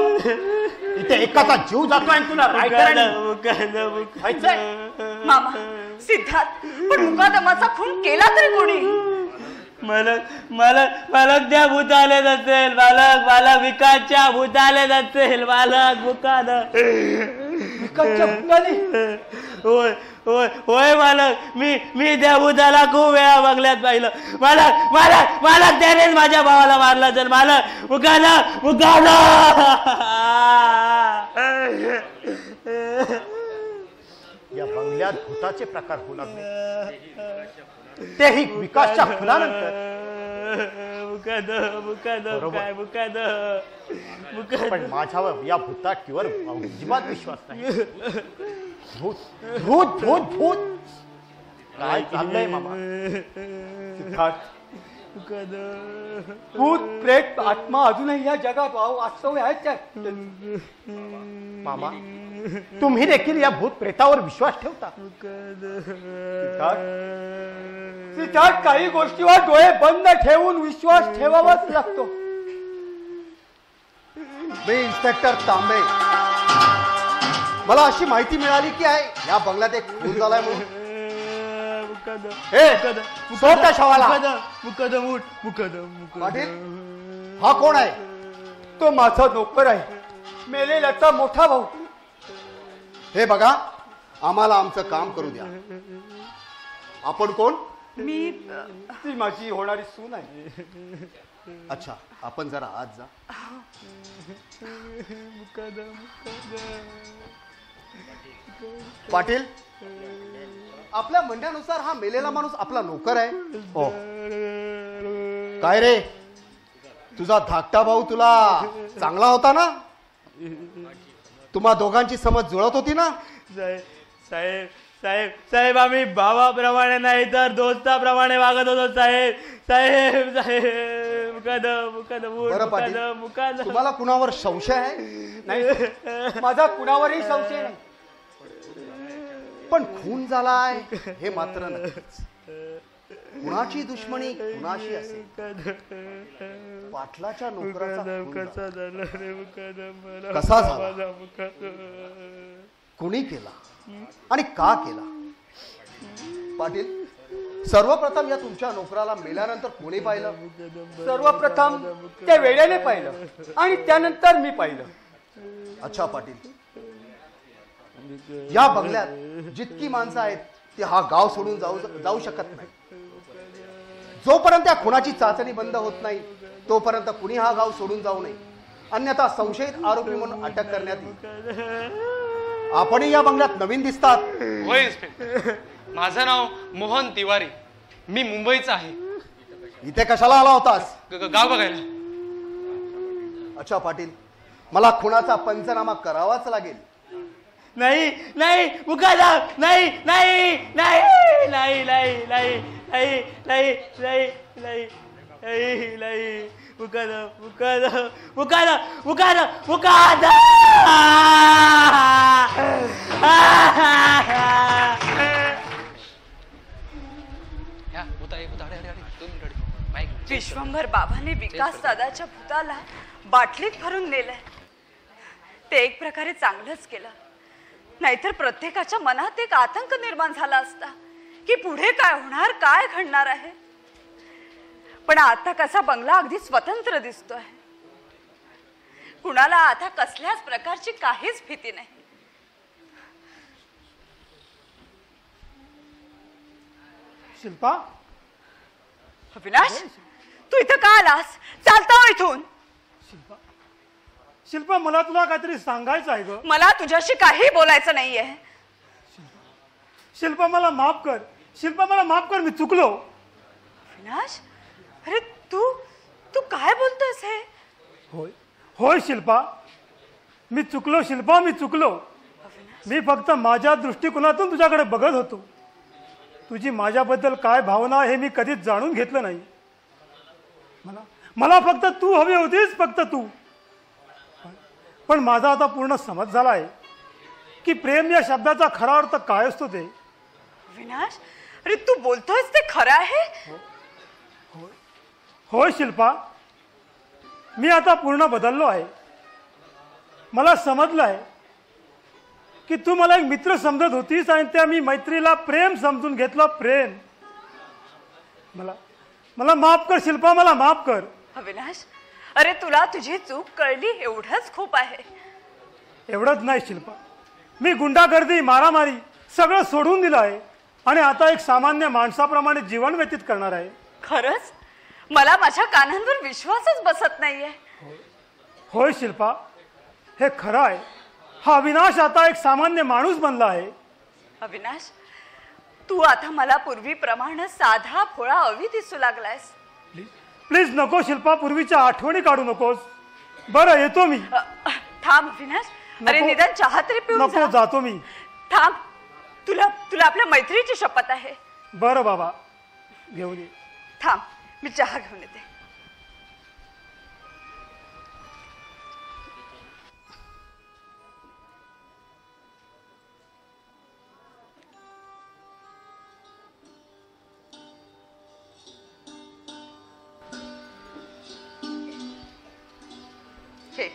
इथे एकाचा जीव जातोय आणि तुला रायटर व्हायचंय. मामा सिद्धार्थ, पण मुकादमाचा खून केला तरी कोणी? मालक मालक मालक त्या भूतालेत असेल. मालक मला विकासच्या भूतालेत असेल. मालक मुकाद विकासच्या भूताने? होय होय होय मालक. मी त्या भूताला खूप वेळा बंगल्यात पाहिलं. मालक मालक मालक त्यानेच माझ्या भावाला मारला. तर मालक मुकाद मुकाद. या बंगल्यात भूताचे प्रकार होऊ लागले, तेही विकासच्या खुनानंतर. मुकाद मुकाद काय मुकाद मुकाद. पण माझ्यावर या भूताटीवर अजिबात विश्वास नाही. भूत भूत भूत भूत काय चाललंय मामा? सिद्धार्थ, भूत प्रेत आत्मा अजूनही या जगात वास्तव आहेत. मामा, तुम्ही देखील या भूत प्रेतावर विश्वास ठेवता? सिद्धार्थ, काही गोष्टीवर डोळे बंद ठेवून विश्वास ठेवावाच लागतो. मी इन्स्पेक्टर तांबे, मला अशी माहिती मिळाली की आहे या बंगल्यात एक खून झालाय म्हणून. सोड त्या शवाला. पाटील, हा कोण आहे? तो माझा नोकर आहे, मेलेल्याचा मोठा भाऊ. हे बघा, आम्हाला आमचं काम करू द्या. आपण कोण? मी ती माझी होणारी सून आहे. अच्छा, आपण जरा आत जा. पाटील, आपल्या म्हणण्यानुसार हा मेलेला माणूस आपला नोकर आहे. हो. काय रे, तुझा धाकटा भाऊ तुला चांगला होता ना? तुम्हा दोघांची समज जुळत होती ना? साहेब साहेब साहेब, आम्ही भावाप्रमाणे नाही तर दोस्ताप्रमाणे वागत होतो. साहेब साहेब साहेब मुकाद मुकाद बरं पाटील, मुकाद. तुम्हाला कुणावर संशय आहे? नाही, माझा कुणावरही संशय नाही. पण खून झालाय हे मात्र नक्कीच. कुणाची दुश्मनी कुणाशी असेल, पाटलाच्या नोकराचा कसा झाला, कुणी केला आणि का केला? पाटील, सर्वप्रथम या तुमच्या नोकराला मेल्यानंतर कोणी पाहिलं? सर्वप्रथम त्या वेड्याने पाहिलं आणि त्यानंतर मी पाहिलं. अच्छा पाटील, या बंगल्यात जितकी माणसं आहेत ती हा गाव सोडून जाऊ शकत नाही. जोपर्यंत त्या खुनाची चाचणी बंद होत नाही तोपर्यंत कुणी हा गाव सोडून जाऊ नये, अन्यथा संशयित आरोपी म्हणून अटक करण्यात येईल. आपणही या बंगल्यात नवीन दिसतात. होय इन्स्पेक्टर, माझं नाव मोहन तिवारी, मी मुंबईचा आहे. इथे कशाला आला होतास? गाव बघायला. अच्छा पाटील, मला खुनाचा पंचनामा करावाच लागेल. नाही नाही मुकादा, नाही नाही नाही नाही नाही नाही नाही नाही नाही नाही नाही नाही मुकादा मुकादा मुकादा मुकादा मुकादा. विश्वंभर बाबांनी विकास दादाच्या भूताला बाटलीत भरून नेलंय. ते एक प्रकारे चांगलंच केलं, नाहीतर प्रत्येकाच्या मनात एक आतंक निर्माण झाला असता की पुढे काय होणार, काय घडणार आहे. पण आता कसा बंगला अगदी स्वतंत्र दिसतोय. कुणाला आता कसल्याच प्रकारची काहीच भीती नाही. शिल्पा, अविनाश, तू इथं का आलास? चालता हो इथून. शिल्पा, मला तुला काहीतरी सांगायचं आहे ग. मला तुझ्याशी काही बोलायचं नाहीये. शिल्पा, मला माफ कर. शिल्पा, मला माफ कर, मी चुकलो. अविनाश, अरे तू तू काय बोलतोयस हे? होय होय शिल्पा, मी चुकलो. शिल्पा, मी चुकलो. मी फक्त माझ्या दृष्टिकोनातून तुझ्याकडे बघत होतो. तुझी माझ्याबद्दल काय भावना हे मी कधीच जाणून घेतलं नाही. मला फक्त तू हवी होतीस, फक्त तू. पण माझा आता पूर्ण समज झाला आहे की प्रेम या शब्दाचा खरा अर्थ काय असतो ते. अविनाश, अरे तू बोलतोयस ते खरं आहे? होय शिल्पा, मी आता पूर्ण बदललो आहे. मला समजलं आहे की तू मला एक मित्र समजत होतीस आणि त्या मी मैत्रीला प्रेम समजून घेतलं. प्रेम. मला माफ कर शिल्पा, मला माफ कर. अविनाश, अरे तुला तुझी चूक कळली एवढंच खूप आहे. एवढंच नाही शिल्पा, मी गुंडागर्दी, मारामारी सगळं सोडून दिलं आहे आणि आता एक सामान्य माणसाप्रमाणे जीवन व्यतीत करणार आहे. खरंच? मला माझ्या कानांवर विश्वासच बसत नाहीये. होय शिल्पा, हे खरं आहे. हा अविनाश आता एक सामान्य माणूस बनला आहे. अविनाश, तू आता मला पूर्वीप्रमाणे साधा भोळा अवी दिसू लागलायस. प्लीज नको शिल्पा, पूर्वीच्या आठवणी काढू नकोस. बरं येतो मी. थांब अविनाश, अरे नको. निदान चहा तरी पिऊन नको, जा. जातो मी. थांब, तुला तुला आपल्या मैत्रीची शपथ आहे. बरं बाबा, घेऊन ये. थांब, मी चहा घेऊन येते. हे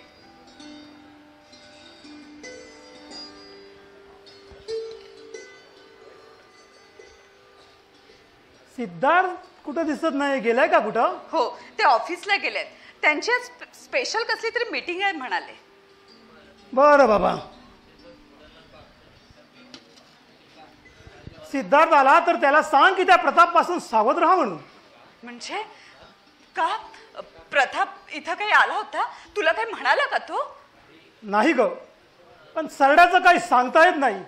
सिद्धार्थ कुठं दिसत नाही, गेलाय का कुठं? हो, ते ऑफिसला गेलेत. त्यांची स्पेशल कसली तरी मीटिंग आहे म्हणाले. बरं बाबा. सिद्धार्थ आला तर त्याला सांग की त्या प्रताप पासून सावध राहा म्हणून. म्हणजे का? प्रताप इथं काही आला होता? तुला काही म्हणाला का तो? नाही ग, पण सरड्याचं काही सांगता येत नाही.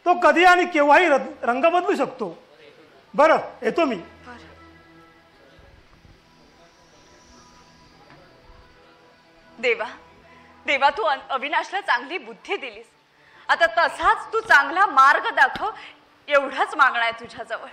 तो कधी आणि केव्हाही रंग बदलू शकतो. बरं येतो मी. देवा, देवा, तू अविनाशला चांगली बुद्धी दिलीस. आता तसाच तू चांगला मार्ग दाखव, एवढंच मागणं आहे तुझ्याजवळ.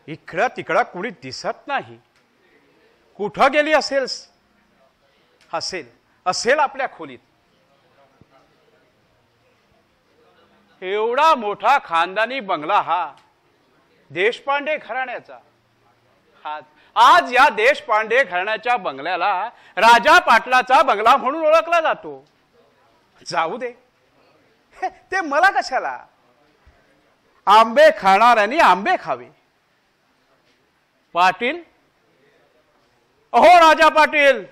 इकडं तिकडं कुणी दिसत नाही. कुठं गेली असेल? असेल आपल्या खोलीत. एवढा मोठा खानदानी बंगला हा देशपांडे घराण्याचा. आज या देशपांडे घराण्याच्या बंगल्याला राजा पाटलाचा बंगला म्हणून ओळखला जातो. जाऊ दे, ते मला कशाला. आंबे खाणाऱ्यांनी आंबे खावे. पाटील, अहो राजा पाटील,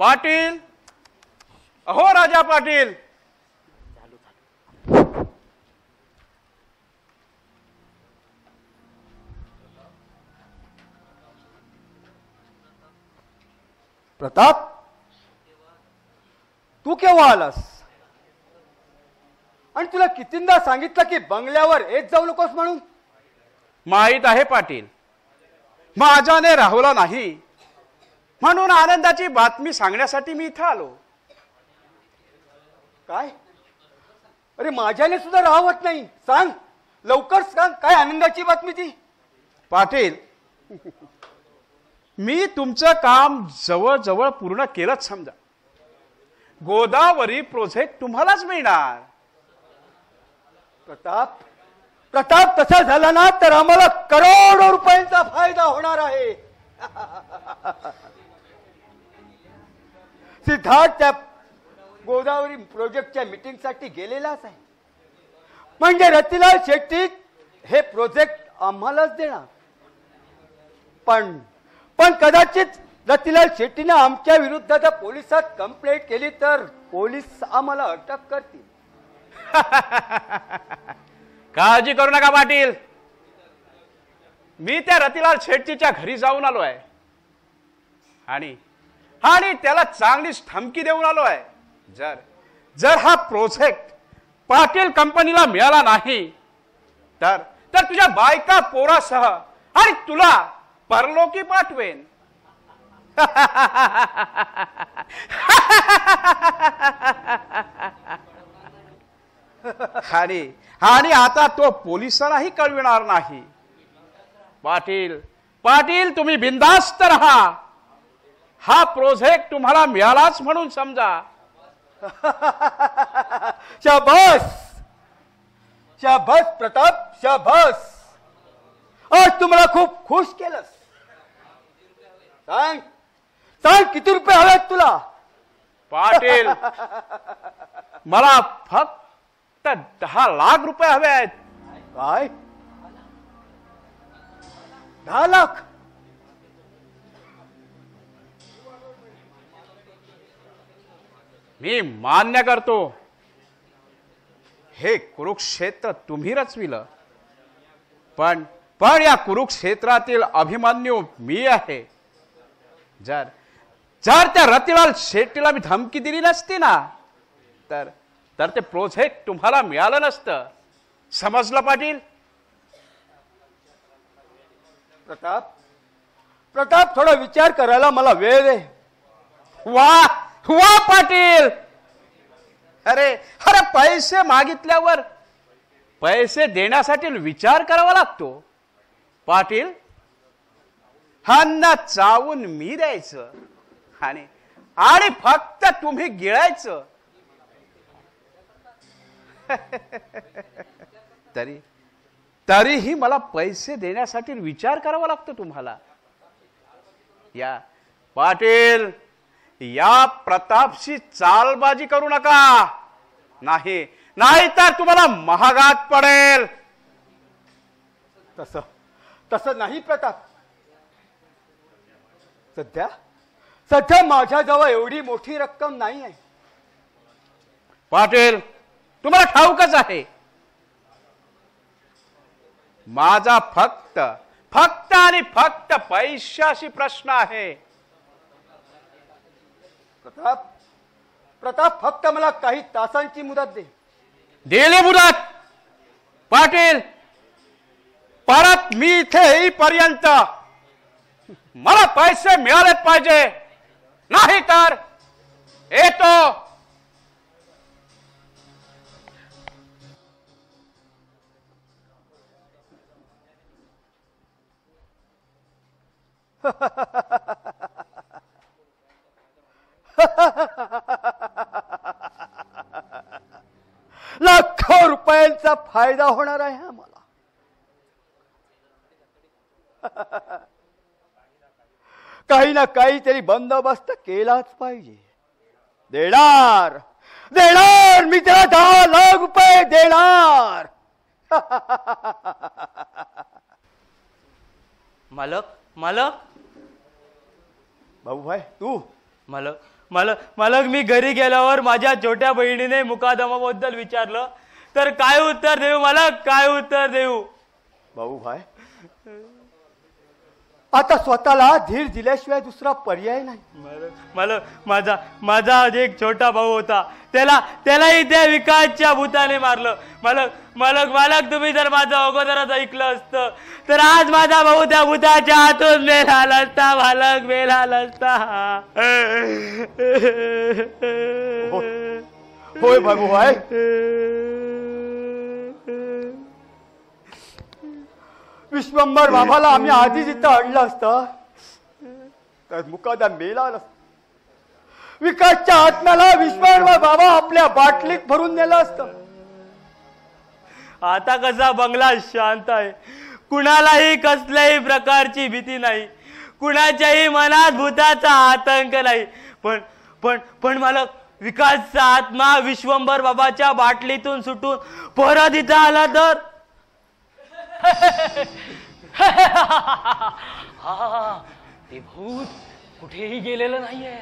पाटील, अहो राजा पाटील. प्रताप, तू केव्हा आलास? आणि तुला कितींदा सांगितलं की बंगल्यावर येत जाऊ नकोस म्हणून? माहित आहे पाटील, माझ्याने राहुला नाही म्हणून आनंदाची बातमी सांगण्यासाठी मी इथं आलो. काय? अरे माझ्याने सुद्धा राहवत नाही. सांग, लवकर सांग, काय आनंदाची बातमी ती? पाटील, मी तुमचं काम जवळजवळ पूर्ण केलंच समजा. गोदावरी प्रोजेक्ट तुम्हालाच मिळणार. प्रताप, प्रताप तसा झाला ना तर आम्हाला करोडो रुपयांचा फायदा होणार आहे. सिद्धार्थ त्या गोदावरी प्रोजेक्टच्या मीटिंगसाठी गेलेलाच आहे. म्हणजे रतिलाल शेट्टी हे प्रोजेक्ट आम्हालाच देणार. पण कदाचित रतिलाल शेट्टीने आमच्या विरुद्ध जर पोलिसात कंप्लेंट केली तर पोलीस आम्हाला अटक करतील. काळजी करू नका पाटील, मी त्या रतिलाल शेट्टीच्या घरी जाऊन आलो आहे आणि त्याला चांगलीच धमकी देऊन आलो आहे. जर हा प्रोजेक्ट पाटील कंपनीला मिळाला नाही तर तुझ्या बायका पोरासह आणि तुला परलोकी पाठवेन. आणि आता तो पोलिसांनाही कळविणार नाही. पाटील पाटील तुम्ही बिनधास्त राहा. हा प्रोजेक्ट तुम्हाला मिळालाच म्हणून समजा. शाबास शाबास प्रताप शाबास. आज तुम्हाला खूप खुश केलंस. सांग सांग किती रुपये हवेत तुला? पाटील मला फक्त 10 लाख रुपये हवे आहेत. काय 10 लाख? मी मान्य करतो हे कुरुक्षेत्र तुम्ही रचविलं, पण पण या कुरुक्षेत्रातील अभिमन्यू मी आहे. जर जर त्या रतिलाल शेट्टीला मी धमकी दिली नसती ना तर तर ते प्रोजेक्ट तुम्हाला मिळालं नसतं. समजलं पाटील? प्रताप प्रताप थोडा विचार करायला मला वेळ दे. वा वा पाटील. अरे अरे पैसे मागितल्यावर पैसे देण्यासाठी विचार करावा लागतो. पाटील अन्न चावून मी द्यायचं आणि आणि फक्त तुम्ही गिळायचं. तरीही मला पैसे देण्यासाठी विचार करावा लागतो तुम्हाला. या पाटील या प्रतापशी चालबाजी करू नका. नाही नाही तर तुम्हाला महागात पडेल. तसं तसं नाही प्रताप. सध्या सध्या माझ्याजवळ एवढी मोठी रक्कम नाही आहे. पाटील तुम्हाला ठाऊकच आहे माझा फक्त फक्त आणि फक्त पैशाशी प्रश्न आहे. प्रताप प्रताप फक्त मला काही तासांची मुदत दे. दिली मुदत. पाटील परत मी इथे येईपर्यंत मला पैसे मिळालेच पाहिजे, नाही तर येतो. लाखो रुपयांचा फायदा होणार आहे आम्हाला. काही ना काहीतरी बंदोबस्त केलाच पाहिजे. देणार देणार मी त्याला 10 लाख रुपये देणार. मालक मालक भाऊ भाई तू मालक मालक मालक मी घरी गेल्यावर माझ्या छोट्या बहिणीने मुकादमाबद्दल विचारलं तर काय उत्तर देऊ मालक, काय उत्तर देऊ? भाऊ भाई आता स्वतःला धीर दिल्याशिवाय दुसरा पर्याय नाही. मालक माझा माझा एक छोटा भाऊ होता, त्यालाही त्या विकासच्या भूताने मारलं. मालक मालक मालक तुम्ही जर माझं अगोदरच ऐकलं असतं तर आज माझा भाऊ त्या भूताच्या हातून मेला असता. मालक मेला असता. होय भाऊ भाई विश्वंभर बाबाला आम्ही आधीच इथं आणलं असतं तर मुकादम मेला नसता. विकासच्या आत्म्याला विश्वंभर बाबा आपल्या बाटलीत भरून नेलं असतं. आता कसा बंगला शांत आहे, कुणालाही कसल्याही प्रकारची भीती नाही, कुणाच्याही मनात भूताचा आतंक नाही. पण पण पण मालक विकासचा आत्मा विश्वंभर बाबाच्या बाटलीतून सुटून परत इथं आला तर हा ते भूत कुठेही गेलेलं नाहीये.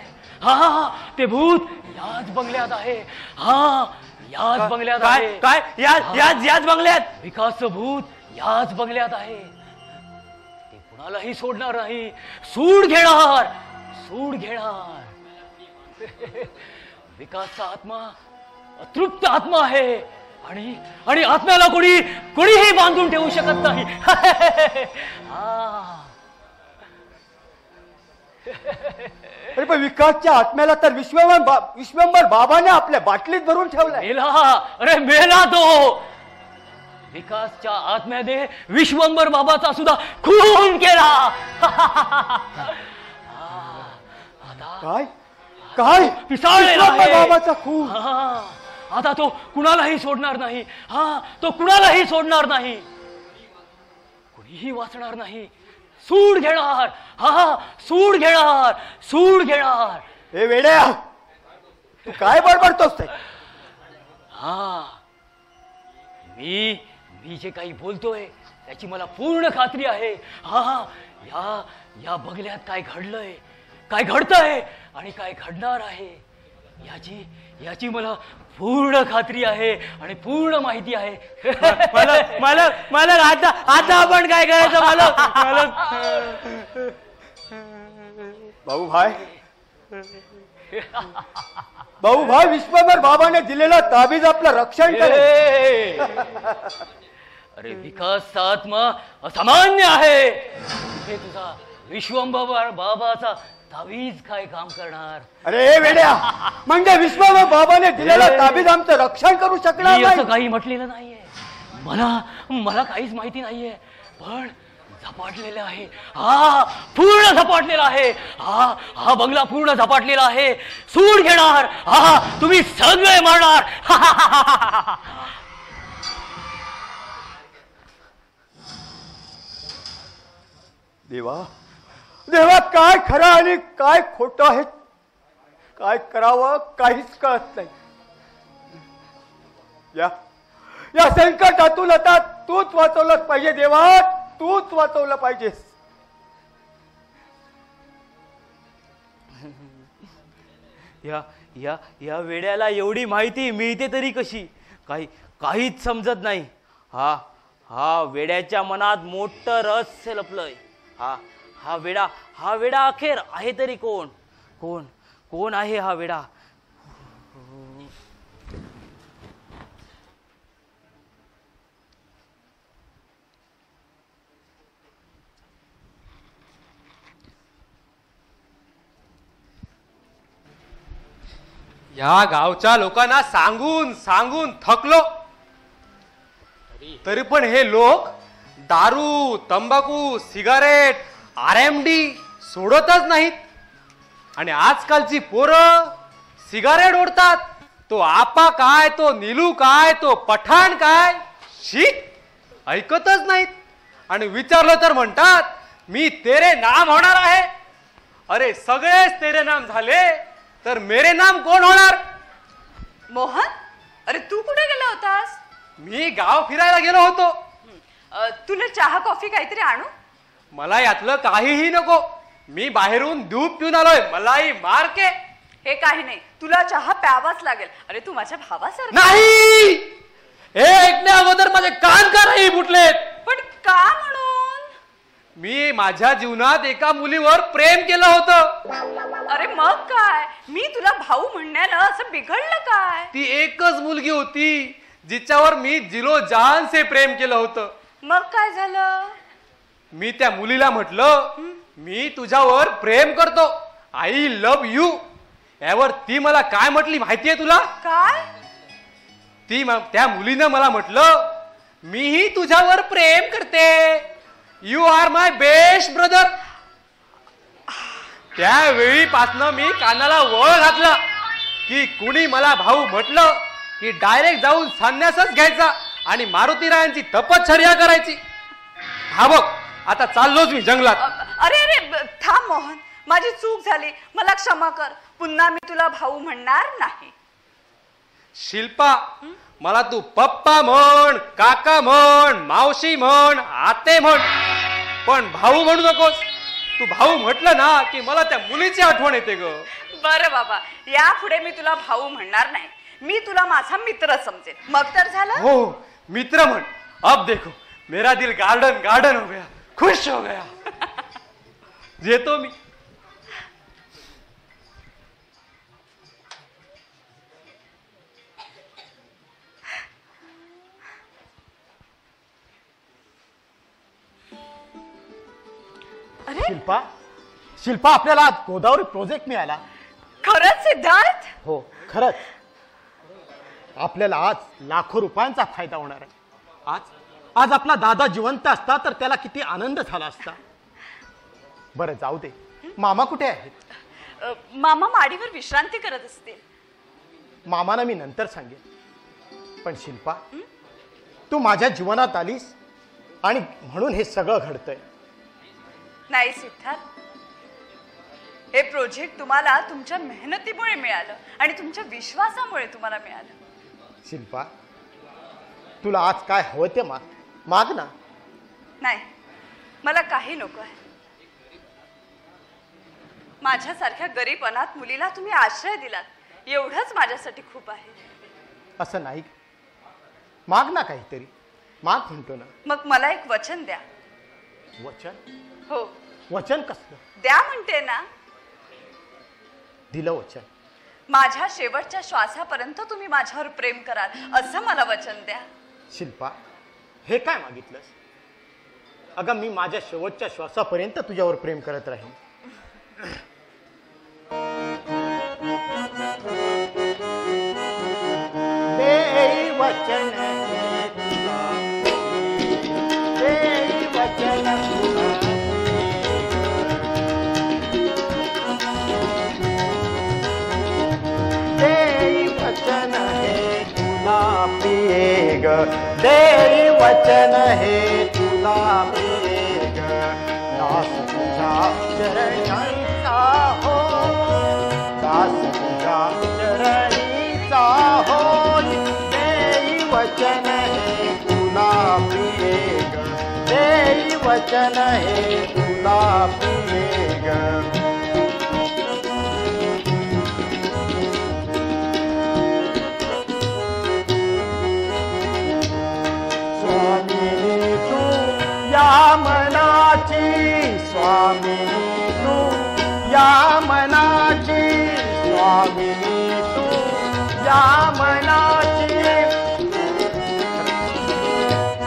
हा ते भूत याच बंगल्यात आहे. हा याच बंगल्यात काय आहे. काय याच बंगल्यात विकासचं भूत याच बंगल्यात आहे. ते कुणालाही सोडणार नाही. सूड घेणार, सूड घेणार. विकासचा आत्मा अतृप्त आत्मा आहे. आणि आणि आत्म्याला कोणीही बांधून ठेवू शकत नाही. अरे पण विकासच्या आत्म्याला तर विश्वंभर बाबाने आपल्या बाटलीत भरून ठेवलाय. मेला तो. विकासच्या आत्म्याने विश्वंभर बाबाचा सुद्धा खून केला. काय काय पिसाळलेला बाबाचा खून. आता तो कुणालाही सोडणार नाही. तो कुणालाही सोडणार नाही. कुणीही वाचणार नाही. सूड घेणार. सूड घेणार. सूड घेणार. हे वेड्या, तू काय बडबडतोस ते? मी जे काही बोलतोय त्याची मला पूर्ण खात्री आहे. या बंगल्यात काय घडलंय, काय घडतंय आणि काय घडणार आहे याची मला पूर्ण खात्री आहे आणि पूर्ण माहिती आहे. मला आता आपण काय करायचं? मला भाऊ भाई विश्वंभर बाबाने दिलेला ताबीज आपलं रक्षण करेल. अरे विकासचा आत्मा असामान्य आहे. हे तुझा विश्वंभर बाबाचा ताबीज काय काम करणार? अरे वेड्या, म्हणजे विश्वंभर बाबाने दिलेला ताबीज आमचं रक्षण करू शकणार मी नाही. असं काही म्हटलेलं नाहीये. मला काहीच माहिती नाहीये, पण झपाटलेला आहे. पूर्ण झपाटलेला आहे. हा बंगला पूर्ण झपाटलेला आहे. सूड घेणार. तुम्ही सगळे मारणार. देवा काय खरं आणि काय खोटं आहे, काय करावं काहीच कळत नाही. या संकटातून आता तूच वाचवलंच पाहिजे देवा, तूच वाचवलं पाहिजेस. या वेड्याला एवढी माहिती मिळते तरी कशी? काहीच समजत नाही. हा वेड्याच्या मनात मोठं रहस्य लपलंय. हा वेडा अखेर आहे तरी कोण आहे हा वेडा? या गावच्या लोकांना सांगून सांगून थकलो, तरी पण हे लोक दारू, तंबाखू, सिगारेट, RMD सोडतच नाहीत. आणि आजकालची पोरं सिगारेट ओढतात. तो आपा काय, तो नीलू काय, तो पठाण काय, शी ऐकतच नाहीत. आणि विचारलं तर म्हणतात मी तेरे नाम होणार आहे. अरे सगळेच तेरे नाम झाले तर मेरे नाम कोण होणार? मोहन, अरे तू कुठे गेला होतास? मी गाव फिरायला गेलो होतो. तुला चहा कॉफी काहीतरी आणू? मला यातलं काहीही नको. मी बाहेरून दूध पिऊन आलोय. मलाही मारके. हे काही नाही, तुला चहा प्यावाच लागेल. अरे तू माझ्या भावासारखा. नाही, हे ऐकण्या अगोदर माझे कान का नाही फुटलेत? पण का म्हणून? मी माझ्या जीवनात एका मुलीवर प्रेम केलं होतं. अरे मग काय, मी तुला भाऊ म्हणण्यानं असं बिघडलं काय? ती एकच मुलगी होती जिच्यावर मी जिलो जान से प्रेम केलं होतं. मग काय झालं? मी त्या मुलीला म्हटलं मी तुझ्यावर प्रेम करतो, आय लव्ह यू. यावर ती मला काय म्हटली माहितीये तुला? काय? त्या मुलीनं मला म्हटलं मीही तुझ्यावर प्रेम करते, you are my best brother. त्यावेळीपासनं मी कानाला वळ घातला की कुणी मला भाऊ म्हटलं की डायरेक्ट जाऊन संन्यासच घ्यायचा आणि मारुतीरायांची तपश्चर्या करायची. हा बघ, आता चाललोच मी जंगलात. अरे अरे थांब मोहन, माझी चूक झाली, मला क्षमा कर. पुन्हा मी तुला भाऊ म्हणणार नाही. शिल्पा, मला तू पप्पा म्हण, काका म्हण, मावशी म्हण, आते म्हण, पण भाऊ म्हणू नकोस. तू भाऊ म्हटलं ना की मला त्या मुलीची आठवण येते ग. बरं बाबा, यापुढे मी तुला भाऊ म्हणणार नाही. मी तुला माझा मित्र समजेन. मग तर झालं. हो, मित्र म्हण. अब देखो मेरा दिल गार्डन गार्डन हो गया, खुश हो गया. जेतो मी. शिल्पा शिल्पा आपल्याला आज गोदावरी प्रोजेक्ट मिळाला. खरंच सिद्धार्थ? हो खरंच. आपल्याला आज लाखो रुपयांचा फायदा होणार आहे. आज आपला दादा जिवंत असता तर त्याला किती आनंद झाला असता. बरं जाऊ दे, मामा कुठे आहेत? मामा माडीवर विश्रांती करत असतील. मामाना मी नंतर सांगेन. पण शिल्पा तू माझ्या जीवनात आलीस आणि म्हणून हे सगळं घडतंय. नाही सिद्धार्थ, हे प्रोजेक्ट तुम्हाला तुमच्या मेहनतीमुळे मिळालं आणि तुमच्या विश्वासामुळे तुम्हाला मिळालं. शिल्पा तुला आज काय हवं ते माग ना. नाही, मला काही नको आहे. माझ्यासारख्या गरीब अनाथ मुलीला तुम्ही आश्रय दिलात, एवढंच माझ्यासाठी खूप आहे. असं नाही, माग ना काहीतरी. माग म्हणतो ना. मग मला एक वचन द्या. वचन? हो. वचन कसलं? द्या म्हणते ना. दिलं वचन. माझ्या शेवटच्या श्वासापर्यंत तुम्ही माझ्यावर प्रेम कराल असं मला वचन द्या. शिल्पा हे काय मागितलंस? अगं मी माझ्या शेवटच्या श्वासापर्यंत तुझ्यावर प्रेम करत राहीन. दे वचन देई वचन हे तुला प्रिय ग. दास तुझ्या चरणीचा हो, दास तुझ्या चरणीचा हो. देई वचन हे तुला प्रिय ग. देई वचन हे तुला प्रिय ग. स्वामिनी तू या मनाची, स्वामिनी तू या मनाची.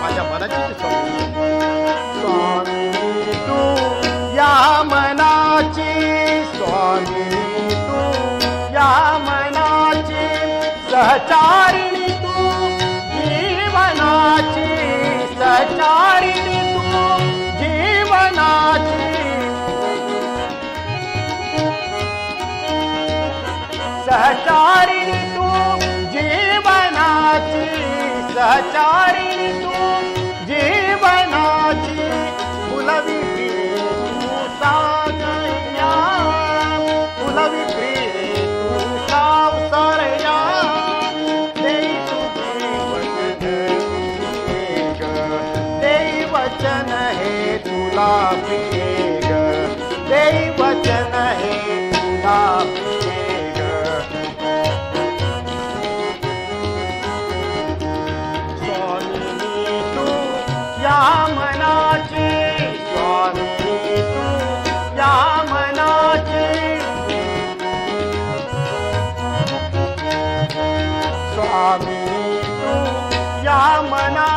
माझ्या मनाची स्वामिनी तू या मनाची, स्वामिनी तू या मनाची. सहचारिणी तू जीवनाची, सहचारिणी सहचारिणी तू जीवनाची, सहचारिणी तू जीवनाची. फुलवी प्रिय तू सागया, फुलवी प्रिय तू सावसरया. देई तुझे वचन ग, देई वचन हे तुला प्रिय ग. देई वचन हे तुला प्रिय. या मनाची, स्वामिनी तू या मनाची, स्वामिनी तू या मना.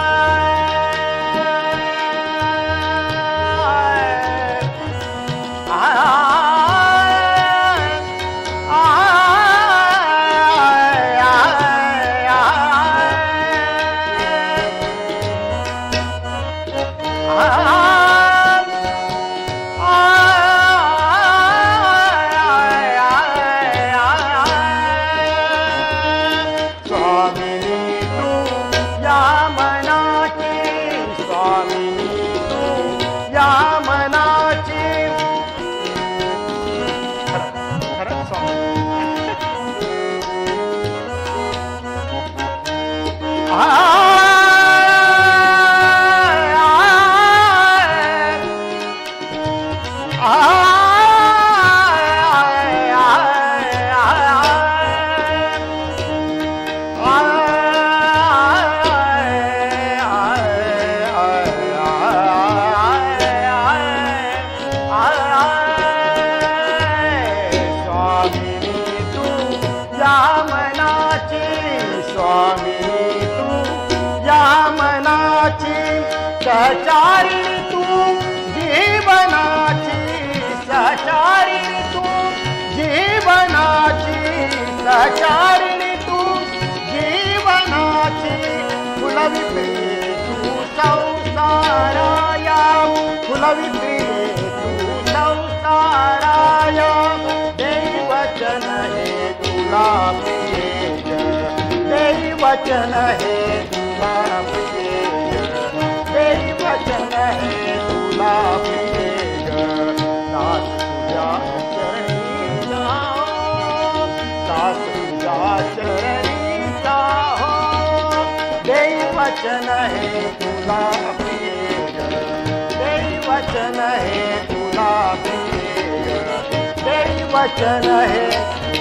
सहचारिणी तू जीवनाची, तुला प्रिय ग. देई वचन हे तुला प्रिय ग. देई वचन हे तुला प्रिय ग. दास तुझ्या चरणीचा हो, दास तुझ्या चरणीचा हो. देई वचन हे तुला प्रिय ग. देई वचन हे तुला प्रिय ग. देई वचन हे,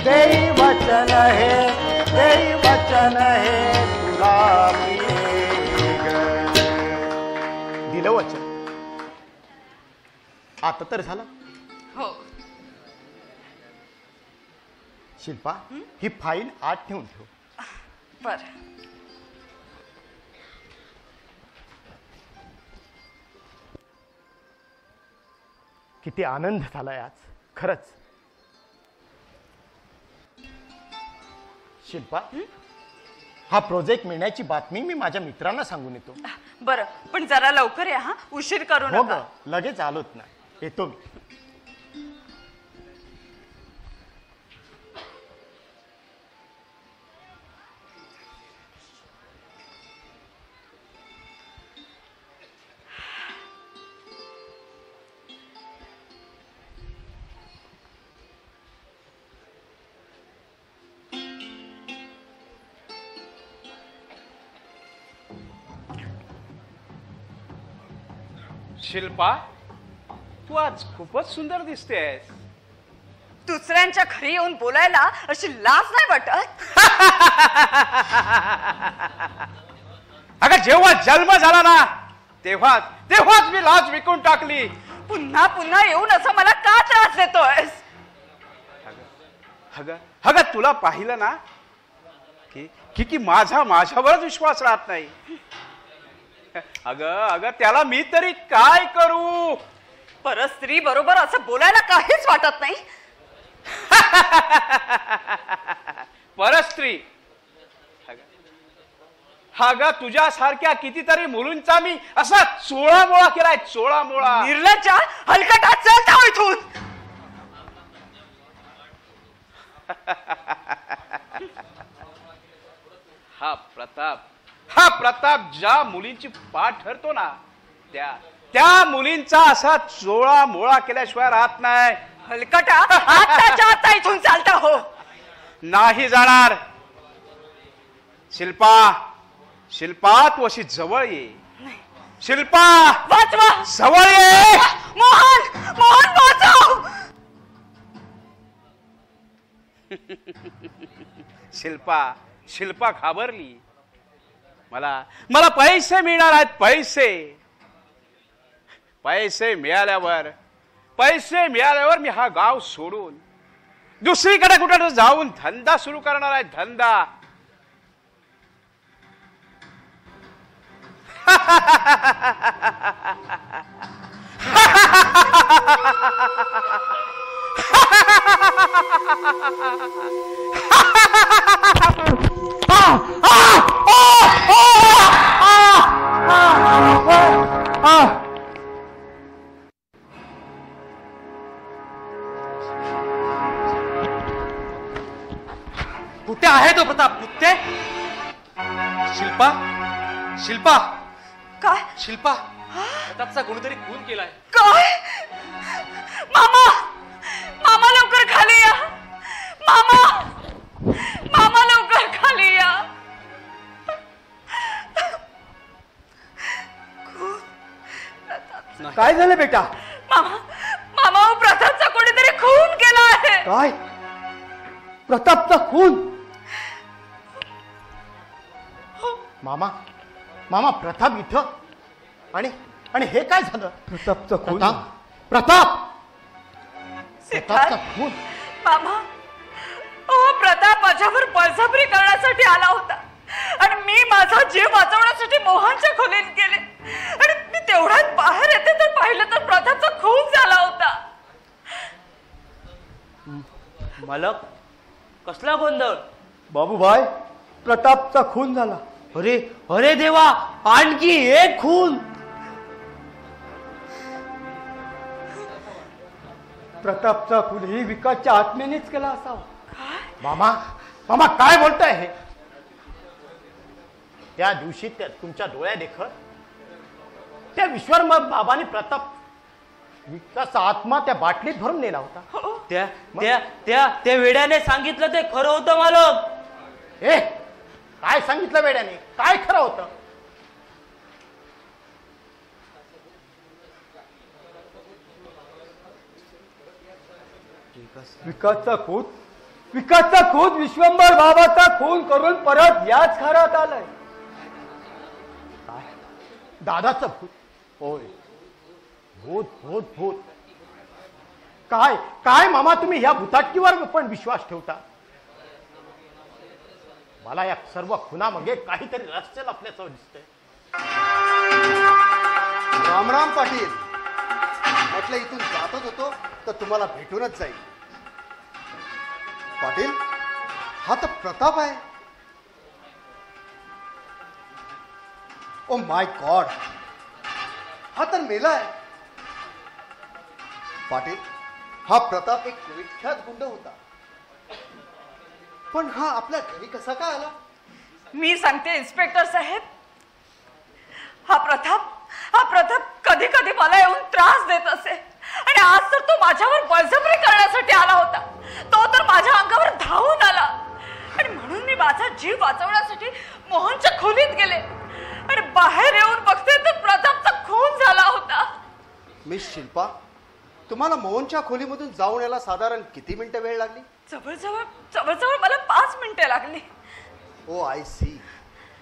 देई वचन हे, देई वचन हे तुला प्रिय ग. दिलं वचन. आता तर झालं. हो. शिल्पा, ही फाईल आत ठेवून ठेव. बर. किती आनंद झालाय आज खरंच. शिल्पा, हा प्रोजेक्ट मिळण्याची बातमी मी माझ्या मित्रांना सांगून येतो. बर, पण जरा लवकर या हा, उशीर करू हो नका. ग, लगेच आलोच ना. येतो मी. शिल्पा, तू आज खूपच सुंदर दिसतेस. दुसऱ्यांच्या घरी येऊन बोलायला अशी लाज नाही वाटत? अगं, जेव्हा जन्म झाला ना तेव्हाच मी लाज विकून टाकली. पुन्हा पुन्हा येऊन असं मला का त्रास देतोयस? अगं, तुला पाहिलं ना की माझ्यावरच विश्वास राहत नाही. अगं, त्याला मी तरी काय करू? परस्त्री बरोबर असं बोलायला काहीच वाटत नाही. परस्त्री? अगं, तुझ्यासारख्या कितीतरी मुलींचा मी असा चोळामोळा केलाय, चोळामोळा. निर्लज्जा, हलकटा, चल जाऊ इथून. हा प्रताप ज्या मुलींची पाठ ठरतो ना त्या मुलींचा असा चोळामोळा केल्याशिवाय राहत नाही. हलकटा, आत्ताच्या आत्ता इथून चालता हो. नाही जाणार. शिल्पा, तू अशी जवळ ये. शिल्पा, वाचवा. जवळ ये. मोहन वाचव. शिल्पा घाबरली. मला पैसे मिळणार आहेत. पैसे मिळाल्यावर मी हा गाव सोडून दुसरीकडे कुठे जाऊन धंदा सुरू करणार आहे. धंदा. कुठे आहे तो प्रताप? कुठे? शिल्पा, काय? शिल्पा, प्रतापचा कोणीतरी खून केलाय. काय? मामा लवकर खाली या. मामा लवकर खाली या. काय झालं बेटा? मामा, प्रतापचा कोणीतरी खून केला आहे. काय? प्रतापचा खून? मामा, प्रताप इथं? आणि हे काय झालं? प्रतापचा खून? प्रतापचा खून? मामा, प्रताप माझ्यावर बळजबरी करण्यासाठी आला होता आणि मी माझा जीव वाचवण्यासाठी मोहनच्या खोलीत गेले आणि मी तेवढ्यात बाहेर येते तर पाहिलं तर प्रतापचा खून झाला होता. मालक, कसला गोंधळ? बाबूभाई, प्रतापचा खून झाला. अरे देवा, आणखी एक खून. प्रतापचा खून ही विकासच्या आत्म्यानेच केला असावा. काय? मामा मामा काय बोलताय हे? त्या दिवशी त्या तुमच्या डोळ्या देखत त्या विश्वकर्मा बाबाने प्रताप विकास आत्मा त्या बाटलीत भरून नेला होता. त्या त्या त्या त्या वेड्याने सांगितलं ते खरं होतं मालक. ए काय सांगितलं वेड्याने? काय खरं होतं? विकासचा खून विश्वंभर बाबाचा खून करून परत याच घरात आलाय. दादाचं भूत? होय, भूत भूत भूत. काय काय मामा तुम्ही या भूताटकीवर पण विश्वास ठेवता? मला या सर्व खुनामागे काहीतरी रहस्य लपल्याचं दिसतंय. राम राम पाटील. म्हटलं इथून जातच होतो तर तुम्हाला भेटूनच जाईल. पाटील, हा तर प्रताप आहे. ओ माय गॉड, हा तर मेला आहे. पाटील, हा प्रताप एक विख्यात गुंड होता, पण हा आपल्या घरी कसा काय आला? मी सांगते इन्स्पेक्टर साहेब, हा प्रताप कधी कधी मला येऊन त्रास देत असे आणि आज तर तो माझ्यावर बळजबरी करण्यासाठी आला होता. तो तर माझ्या अंगावर धावून आला आणि म्हणून मी माझा जीव वाचवण्यासाठी मोहनच्या खोलीत गेले आणि बाहेर येऊन बघते तर प्रतापचा खून झाला होता. मिस शिल्पा, तुम्हाला मोहनच्या खोलीमधून जाऊन यायला साधारण किती मिनिटं वेळ लागली? जवळजवळ मला 5 मिनिटे लागली. ओ आय सी.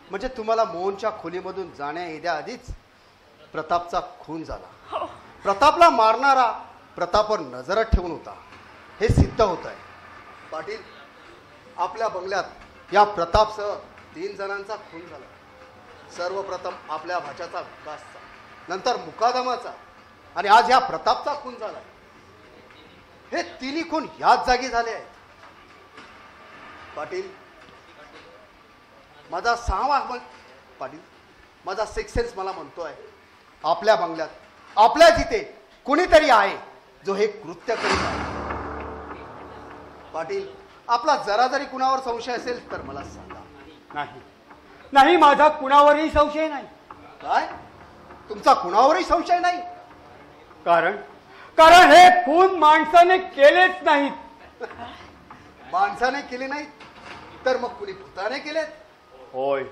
म्हणजे तुम्हाला मोहनच्या खोलीमधून जाण्या येण्या आधीच प्रतापचा खून झाला. प्रतापला मारणारा प्रतापवर नजर ठेवून होता, हे सिद्ध होत आहे. पाटील, आपल्या बंगल्यात या प्रतापसह 3 जणांचा खून झाला. सर्वप्रथम आपल्या भाच्याचा विकासचा, नंतर मुकादमाचा आणि आज या प्रतापचा खून झाला. हे तिन्ही खून याच जागी झाले आहेत. पाटील, माझा 6 पाटील, माझा 6th सेन्स मला म्हणतोय आपल्या बंगल्यात, आपल्या जिथे कुणीतरी आहे जो हे कृत्य करीत आहे. पाटील, आपला जरा जरी कुणावर संशय असेल तर मला सांगा. नाही, माझा कुणावरही संशय नाही. काय? तुमचा कुणावरही संशय नाही? कारण हे खून माणसाने केलेच नाहीत. माणसाने केले नाहीत तर मग कुणी भूताने केलेत? होय,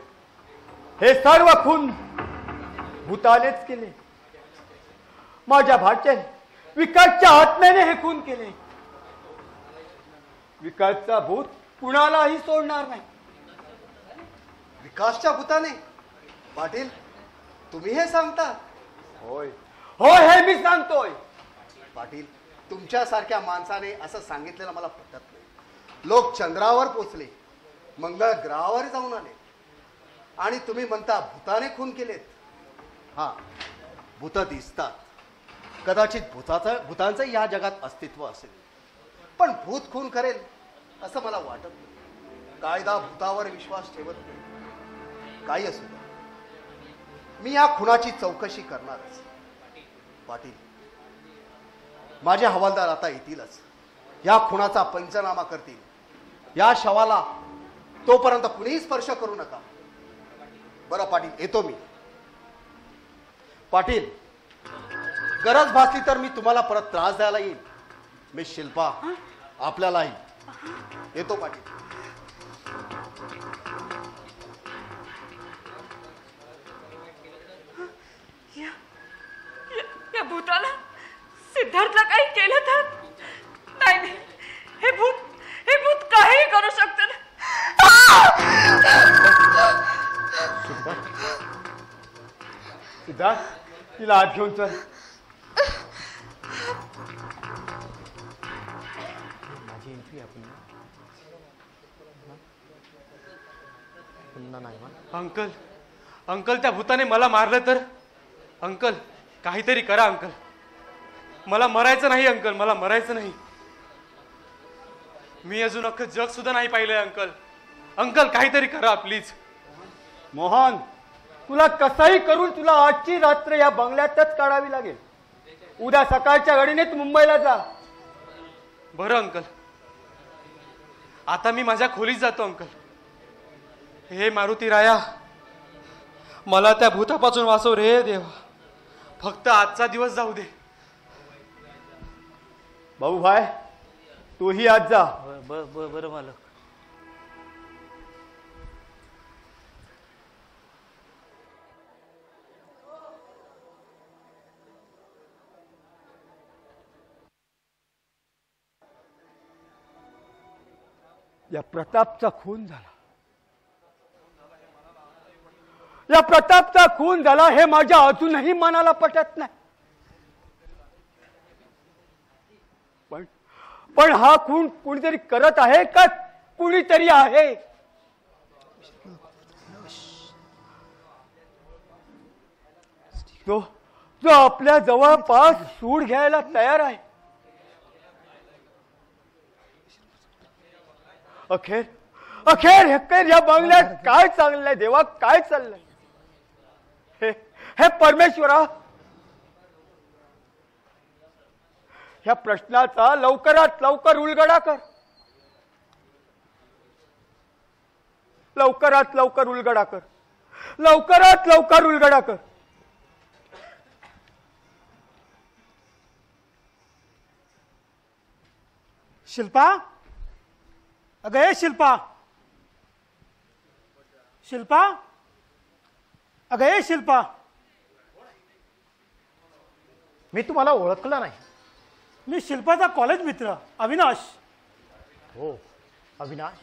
हे सर्व खून भूतानेच केले. माझ्या भाच्याने विकासच्या आत्म्याने हे खून केले. विकासचा भूत कुणालाही सोडणार नाही. विकासच्या भूताने? पाटील, तुम्ही हे सांगता? होय, हे मी सांगतोय. पाटील, तुमच्यासारख्या माणसाने असं सांगितलेलं मला पटत नाही. लोक चंद्रावर पोचले, मंगळ ग्रहावर जाऊन आले आणि तुम्ही म्हणता भूताने खून केलेत. हा, भूत दिसतात. कदाचित भूतांचं या जगात अस्तित्व असेल, पण भूत खून करेल असं मला वाटत नाही. कायदा भूतावर विश्वास ठेवत नाही. काही असू द्या, मी या खुनाची चौकशी करणारच. पाटील, माझे हवालदार आता येतीलच. या खुनाचा पंचनामा करतील. या शवाला तोपर्यंत कुणीही स्पर्श करू नका. बरं पाटील, येतो मी. पाटील, गरज भासली तर मी तुम्हाला परत त्रास द्यायला येईल. मिस शिल्पा, आपल्यालाही. येतो पाटील. या भूताला सिद्धार्थला काही केलं तर? नाही, हे भूत काही करू शकते ना. सिद्धार्थ, तिला आत घेऊन चल. माझी एंट्री आपण अंकल, त्या भूताने मला मारलं तर? अंकल, काहीतरी करा अंकल. मला मरायचं नाही अंकल, मला मरायचं नाही. मी अजून अख्खं जग सुद्धा नाही पाहिलंय अंकल. अंकल, काहीतरी करा प्लीज. मोहन, तुला कसंही करून तुला आजची रात्र या बंगल्यातच काढावी लागेल. उद्या सकाळच्या गाडीने तू मुंबईला जा. बरं अंकल. आता मी माझ्या खोलीत जातो अंकल. हे मारुती राया, मला त्या भूतापासून वाचव रे देवा. फक्त आजचा दिवस जाऊ दे. भाऊ भाई तूही आज जा. बरं मालक. या प्रतापचा खून झाला. या प्रतापचा खून झाला हे माझ्या अजूनही मनाला पटत नाही. पण हा खून कुणीतरी करत आहे का कुणीतरी आहे. जो आपल्या जवळपास सूड घ्यायला तयार आहे. अखेर अखेर अखेर या बंगल्यात काय चाललंय देवा, काय चाललंय. हे परमेश्वरा, ह्या प्रश्नाचा लवकरात लवकर उलगडा कर. लवकरात लवकर उलगडा कर. लवकरात लवकर उलगडा कर. शिल्पा, अगं ए शिल्पा, शिल्पा, अगं ए शिल्पा. मी तुम्हाला ओळखलं नाही. मी शिल्पाचा कॉलेज मित्र अविनाश. हो अविनाश,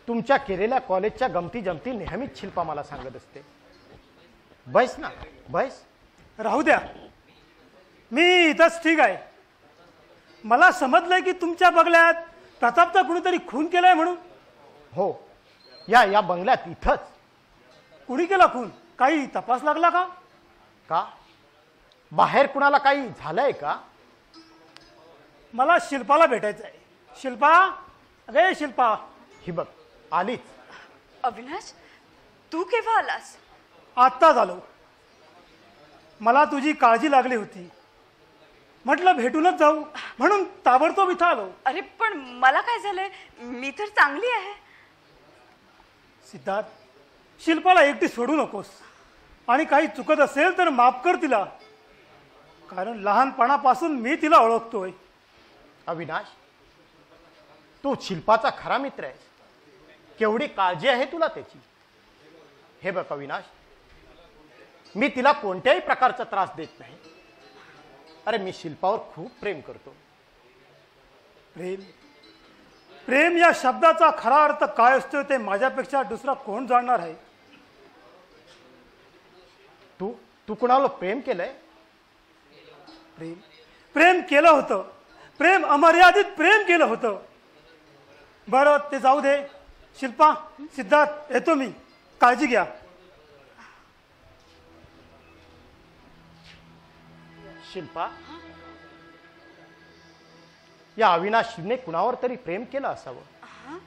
तुमच्या केलेल्या कॉलेजच्या गमती जमती नेहमीच शिल्पा मला सांगत असते. बस ना बस. राहू द्या, मी इथंच ठीक आहे. मला समजलंय की तुमच्या बंगल्यात प्रतापचा कुणीतरी खून केलाय म्हणून. हो, या बंगल्यात इथंच. कुणी केला खून? काही तपास लागला का? का बाहेर कुणाला काही झालंय का? मला शिल्पाला भेटायचं आहे. शिल्पा, अरे शिल्पा. ही बघ आलीच. अविनाश, तू केव्हा आलास? आत्ता झालो. मला तुझी काळजी लागली होती, म्हटलं भेटूनच जाऊ म्हणून ताबडतोब इथं आलो. अरे पण मला काय झालंय? मी तर चांगली आहे. सिद्धार्थ, शिल्पाला एकटी सोडू नकोस. आणि काही चुकत असेल तर माफ कर तिला, कारण लहानपणापासून मी तिला ओळखतोय. अविनाश, तू शिल्पाचा खरा मित्र आहेस. केवढी काळजी आहे तुला त्याची. हे बघ अविनाश, मी तिला कोणत्याही प्रकारचा त्रास देत नाही. अरे मी शिल्पावर खूप प्रेम करतो. प्रेम, प्रेम या शब्दाचा खरा अर्थ काय असतो ते माझ्यापेक्षा दुसरा कोण जाणणार आहे. तू कुणाला प्रेम केलंय? प्रेम, प्रेम केलं होतं. प्रेम, अमर्यादित प्रेम केलं होतं. बरं ते जाऊ दे. शिल्पा, सिद्धार्थ, येतो मी. काळजी घ्या. शिल्पा, या अविनाशने कुणावर तरी प्रेम केलं असावं.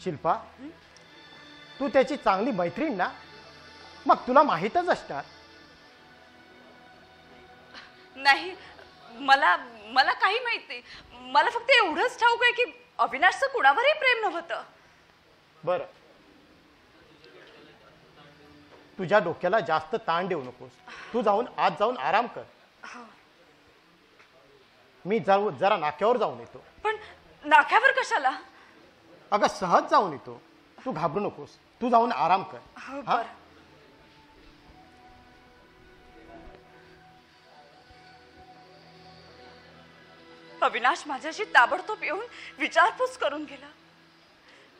शिल्पा, तू त्याची चांगली मैत्रीण ना, मग तुला माहीतच असणार. नाही, मला काही माहित नाही. मला फक्त एवढंच ठाऊक आहे की अविनाशचं कुणावरही प्रेम नव्हतं. बरं, तुझ्या डोक्याला जास्त ताण देऊ नकोस. तू आज जाऊन आराम कर. मी जरा नाक्यावर जाऊन येतो. पण नाक्यावर कशाला? अगं सहज जाऊन येतो. तू घाबरू नकोस. तू जाऊन आराम कर. हा? अविनाश माझ्याशी ताबडतोब येऊन विचारपूस करून गेला.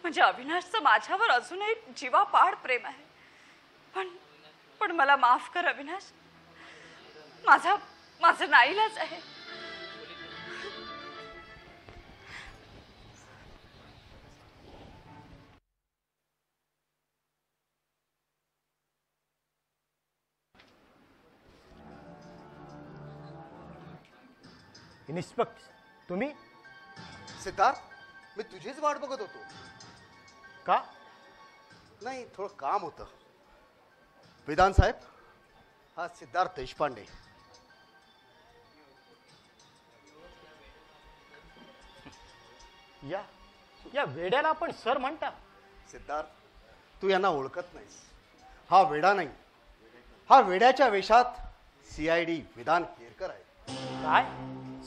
म्हणजे अविनाशचं माझ्यावर अजूनही जीवापाड प्रेम आहे. पण मला माफ कर अविनाश. माझं नाईलाज आहे. इन्स्पेक्टर, तुम्ही? सिद्धार्थ, मी तुझीच वाट बघत होतो. का? नाही, थोडं काम होतं. विधान साहेब, हा सिद्धार्थ देशपांडे. या या वेड्याला आपण सर म्हणता? सिद्धार्थ, तू यांना ओळखत नाहीस. हा वेडा नाही, हा वेड्याच्या वेशात CID विधान केरकर आहे. काय?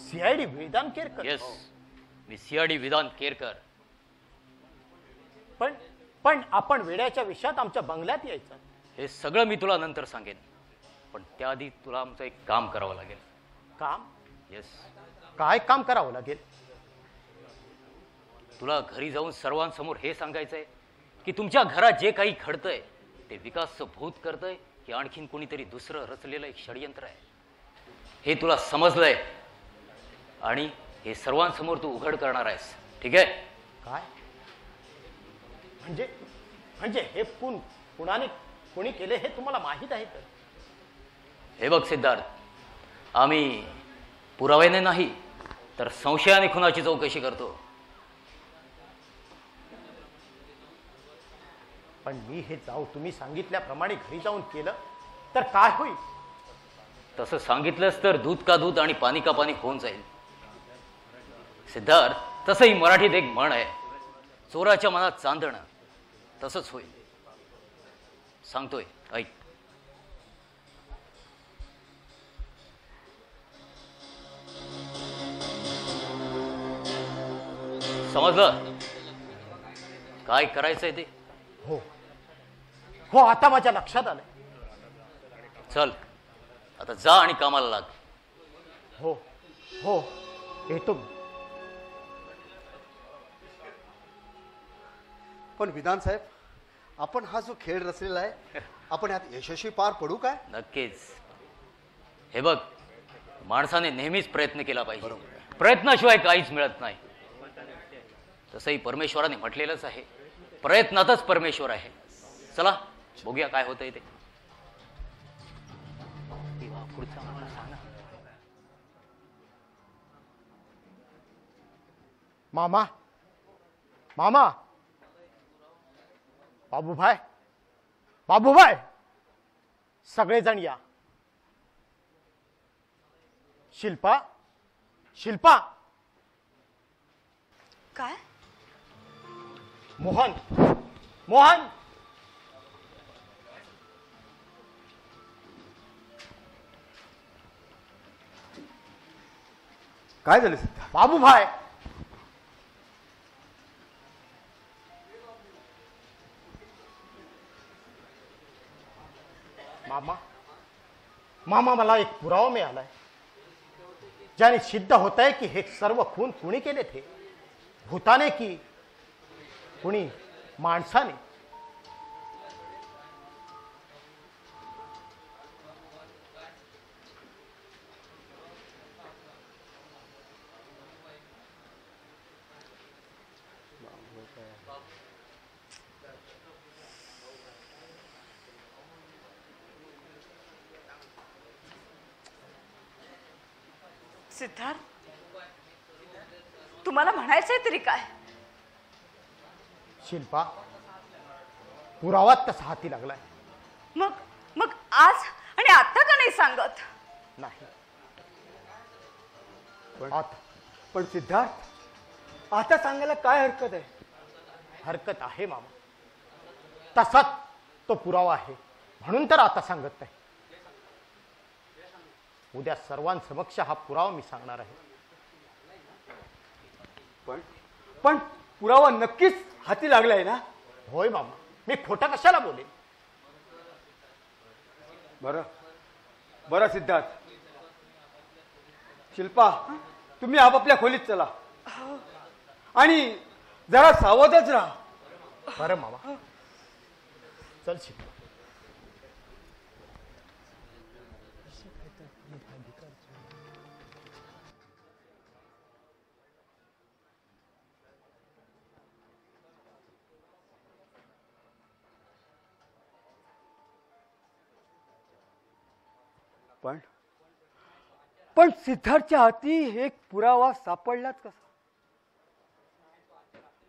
CID वेदांत केरकर? येस, मी CID विधान केरकर. पण पण आपण वेड्याच्या वेशात आमच्या बंगल्यात यायचं? हे सगळं मी तुला नंतर सांगेन, पण त्याआधी तुला आमचं एक काम करावं लागेल. काम? येस, काय काम करावं लागेल? तुला घरी जाऊन सर्वांसमोर हे सांगायचंय की तुमच्या घरात जे काही घडतंय ते विकासचं भूत करतंय की आणखीन कोणीतरी दुसरं रचलेलं एक षडयंत्र आहे, हे तुला समजलंय आणि हे सर्वांसमोर तू उघड करणार आहेस. ठीक आहे? काय म्हणजे? म्हणजे हे कुणी केले हे तुम्हाला माहीत आहे तर? हे बघ सिद्धार्थ, आम्ही पुराव्याने नाही तर संशयाने खुनाची चौकशी करतो. पण मी हे तुम्ही सांगितल्याप्रमाणे घरी जाऊन केलं तर काय होईल? तसं सांगितलंस तर दूध का दूध आणि पाणी का पाणी होऊन जाईल. सिद्धार्थ, तसंही मराठीत एक म्हण आहे, चोराच्या मनात चांदणं, तसंच होईल. सांगतोय, ऐक. समजलं काय करायचंय ते? हो हो, आता माझ्या लक्षात आलं. चल आता जा आणि कामाला लाग. हो हो, येतो मी. पण विधान साहेब, आपण हा जो खेळ रचलेला आहे, आपण यात यशस्वी पार पडू काय? नक्कीच. हे बघ, माणसाने नेहमीच प्रयत्न केला पाहिजे. प्रयत्नाशिवाय काहीच मिळत नाही. तसंही परमेश्वराने म्हटलेलंच आहे, प्रयत्नातच परमेश्वर आहे. चला बघूया काय होतंय ते. पुढचा मला सांगा. मामा, मामा, बाबूभाई, बाबूभाई, सगळेजण या. शिल्पा, शिल्पा. काय? मोहन, मोहन. काय झालं सिद्धार्थ? बाबूभाई, मामा, मामा, मला एक पुरावा मिळालाय ज्याने सिद्ध होत आहे की हे सर्व खून कुणी केले थे, भूताने की कुणी माणसाने. सिद्धार्थ, तुम्हाला म्हणायचंय तरी काय? शिल्पा, पुरावा तसा हाती लागलाय. मग मग आज आणि आता का नाही सांगत? नाही. पण सिद्धार्थ, आता सांगायला काय हरकत आहे? हरकत आहे मामा, तसाच तो पुरावा आहे, म्हणून तर आता सांगत नाही. उद्या सर्वांसमक्ष हा पुरावा मी सांगणार आहे. पण पुरावा नक्कीच हाती लागलाय ना? होय मामा, मी खोटं कशाला बोलेन? बरं बरं सिद्धार्थ, शिल्पा, तुम्ही आपापल्या खोलीत चला आणि जरा सावधच राहा. बरं मामा, चल शिल्पा. पण सिद्धार्थच्या हाती एक पुरावा सापडलाच कसा?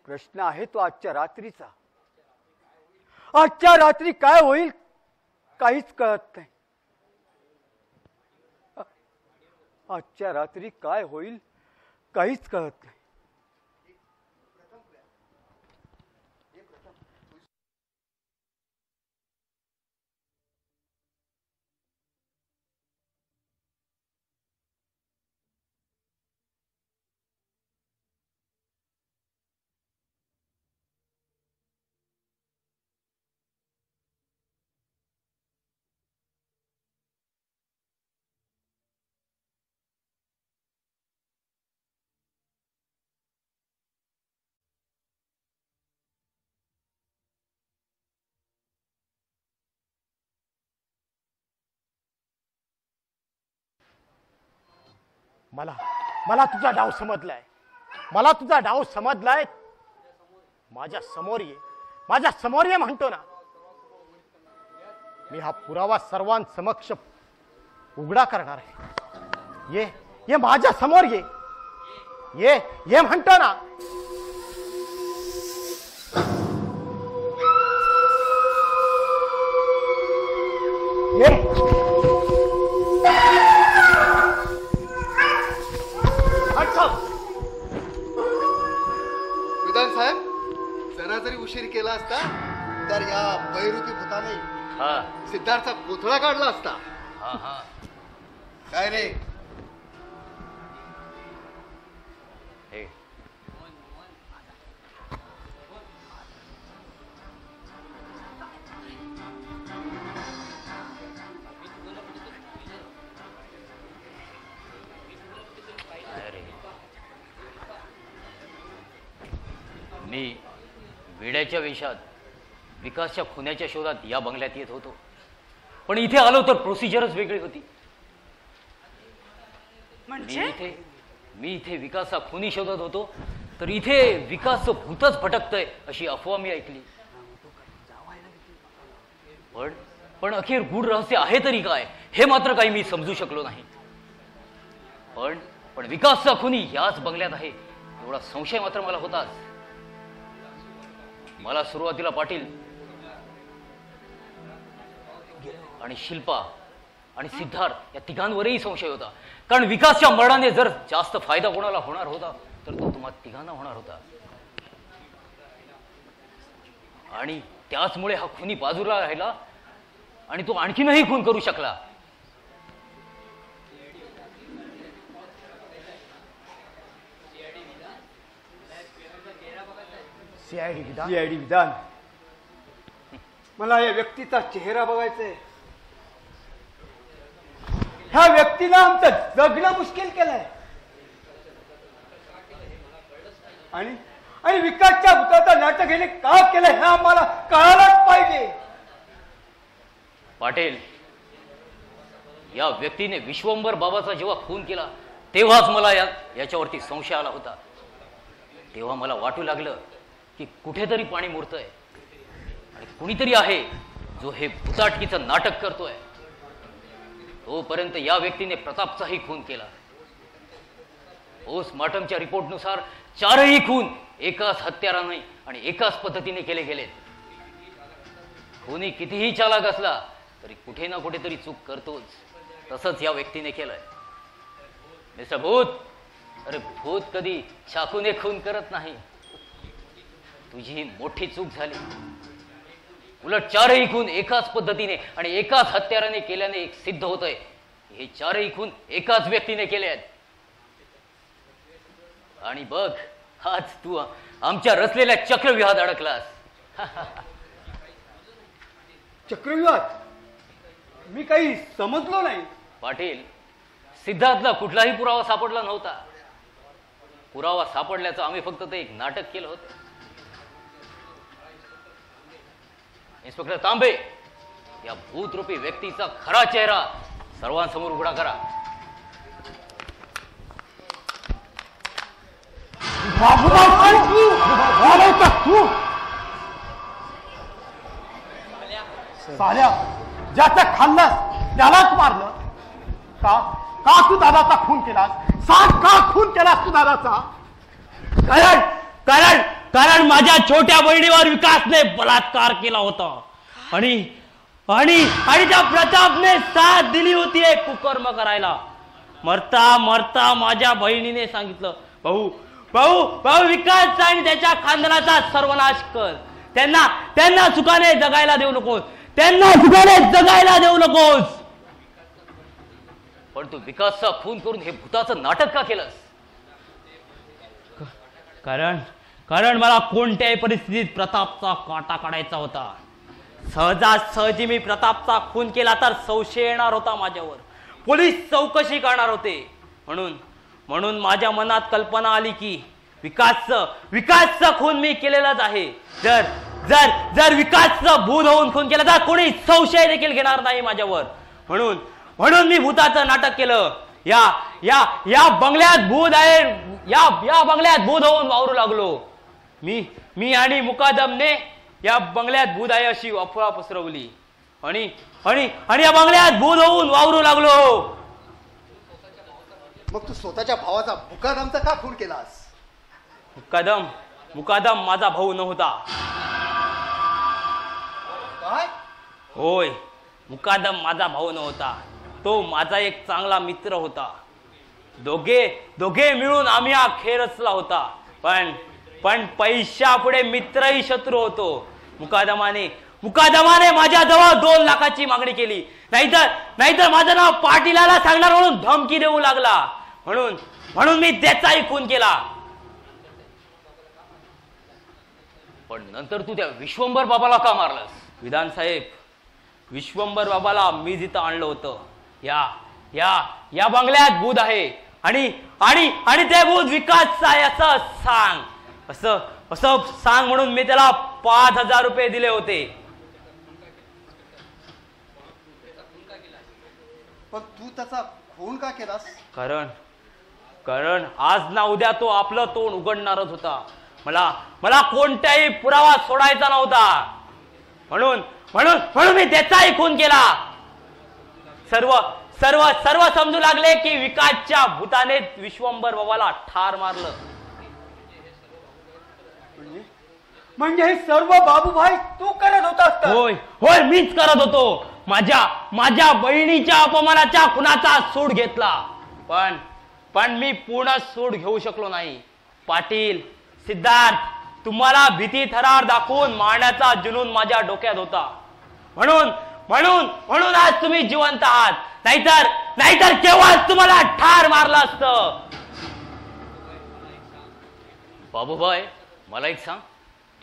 प्रश्न आहे तो आजच्या रात्रीचा. आजच्या रात्री काय होईल काहीच कळत नाही. आजच्या रात्री काय होईल काहीच कळत नाही. मला तुझा डाव समजलाय. मला तुझा डाव समजलाय. माझ्या समोर ये म्हणतो ना. मी हा पुरावा सर्वांसमक्ष उघडा करणार आहे. ये माझ्या समोर ये म्हणतो ना. ये विधान साहेब, जरा जरी उशीर केला असता तर या बैरूपी भूताने सिद्धार्थचा कोथळा काढला असता. काय रे? मी वेड्याच्या वेशात विकासच्या खुन्याच्या शोधात या बंगल्यात येत होतो, पण इथे आलो तर प्रोसिजरच वेगळी होती. मी इथे विकासचा खुनी शोधत होतो तर इथे विकासचं भूतच भटकतंय अशी अफवा मी ऐकली. पण अखेर गूढ रहस्य आहे तरी काय हे मात्र काही मी समजू शकलो नाही. पण विकासचा खुनी याच बंगल्यात आहे एवढा संशय मात्र मला होताच. मला सुरुवातीला पाटील आणि शिल्पा आणि सिद्धार्थ या तिघांवरही संशय होता, कारण विकासच्या मरणाने जर जास्त फायदा कोणाला होणार होता तर तो तुम्हा तिघांना होणार होता. आणि त्याचमुळे हा खुनी बाजूला राहिला आणि तो आणखीनही खून करू शकला. सीआयडी विधान, मला या व्यक्तीचा चेहरा बघायचा आहे. ह्या व्यक्तीनं आमचं जगणं मुश्किल केलंय आणि विकासच्या भूताचं नाटक याने का केलं हे आम्हाला कळायलाच पाहिजे. पाटील, या व्यक्तीने विश्वंभर बाबाचा जेव्हा खून केला तेव्हाच मला याच्यावरती संशय आला होता. तेव्हा मला वाटू लागलं की कुठेतरी पाणी मुरतंय आणि कुणीतरी आहे जो हे भुताटकीचं नाटक करतोय. तोपर्यंत या व्यक्तीने प्रतापचाही खून केला. पोस्टमॉर्टमच्या रिपोर्टनुसार 4ही खून एकाच हत्याराने आणि एकाच पद्धतीने केले गेलेत. खुनी कितीही चालाक असला तरी कुठे ना कुठेतरी चूक करतोच. तसंच या व्यक्तीने केलंय. मिस्टर भूत, अरे भूत कधी चाकूने खून करत नाही. तुझी ही मोठी चूक झाली. उलट 4ही खून एकाच पद्धतीने आणि एकाच हत्याराने केल्याने एक सिद्ध होतंय हे 4ही खून एकाच व्यक्तीने केले आहेत. आणि बघ, आज तू आमच्या रचलेल्या चक्रव्यूहात अडकलास. चक्रव्यूहात? मी काही समजलो नाही. पाटील, सिद्धार्थला कुठलाही पुरावा सापडला नव्हता. पुरावा सापडल्याचं आम्ही फक्त ते एक नाटक केलं होतं. इन्स्पेक्टर तांबे, या भूतरूपी व्यक्तीचा खरा चेहरा सर्वांसमोर उघडा करा. साल्या, ज्याचं खाल्लं त्यालाच मारलं. का तू दादाचा खून केलास? सांग, का खून केलास तू दादाचा? कारण माझ्या छोट्या बहिणीवर विकासने बलात्कार केला होता आणि त्या प्रतापने साथ दिली होती एक कुकर्म करायला. मरता माझ्या बहिणीने सांगितलं, भाऊ विकास आणि त्याच्या खानदानाचा सर्वनाश कर. त्यांना सुखाने जगायला देऊ नकोस. पण तू विकासचा खून करून हे भूताचं नाटक का केलंस? कारण मला कोणत्याही परिस्थितीत प्रतापचा काटा काढायचा होता. सहजासहजी मी प्रतापचा खून केला तर संशय येणार होता माझ्यावर. पोलीस चौकशी करणार होते. म्हणून माझ्या मनात कल्पना आली की विकासचा खून मी केलेलाच आहे. जर विकासचं भूत होऊन खून केला तर कोणी संशय देखील घेणार नाही माझ्यावर. म्हणून मी भूताचं नाटक केलं. या या या बंगल्यात भूत आहे, या बंगल्यात भूत होऊन वावरू लागलो. मी आणि मुकादमने या बंगल्यात भूत आहे अशी अफवा पसरवली आणि आणि आणि या बंगल्यात भूत होऊन वावरू लागलो. मग तू स्वतःच्या भावाचा मुकादमचा का खून केलास? मुकादम माझा भाऊ नव्हता. काय? होय, मुकादम माझा भाऊ नव्हता. तो माझा एक चांगला मित्र होता. दोघे मिळून आम्ही हा खेळ रचला होता. पण पैशापुढे मित्रही शत्रू होतो. मुकादमाने माझ्याजवळ 2 लाखाची मागणी केली. नाहीतर माझं नाव पाटीलाला सांगणार म्हणून धमकी देऊ लागला. म्हणून मी त्याचाही खून केला. पण नंतर तू त्या विश्वंभर बाबाला का मारलंस? विधान साहेब, विश्वंभर बाबाला मी जिथं आणलं होतं या बंगल्यात भूत आहे आणि ते भूत विकास आहे असं सांग म्हणून मी त्याला 5,000 रुपये दिले होते. पण तू त्याचा खून का केलास? कारण आज ना उद्या तो आपलं तोंड उघडणारच होता. मला कोणताही पुरावा सोडायचा नव्हता. म्हणून मी त्याचाही खून केला. सर्व समजू लागले की विकासच्या भूताने विश्वंभर बाबाला ठार मारलं. म्हणजे हे सर्व बाबूभाई तू करत होतास का? होय, मीच करत होतो. माझ्या बहिणीच्या अपमानाच्या खुनाचा सूड घेतला. पण मी पूर्ण सूड घेऊ शकलो नाही. पाटील, सिद्धार्थ, तुम्हाला भीती थरार दाखवून मारण्याचा जुनून माझ्या डोक्यात होता. म्हणून आज तुम्ही जिवंत आहात. नाहीतर केव्हाच तुम्हाला ठार मारलं असतं. बाबूबाई, मला एक सांग,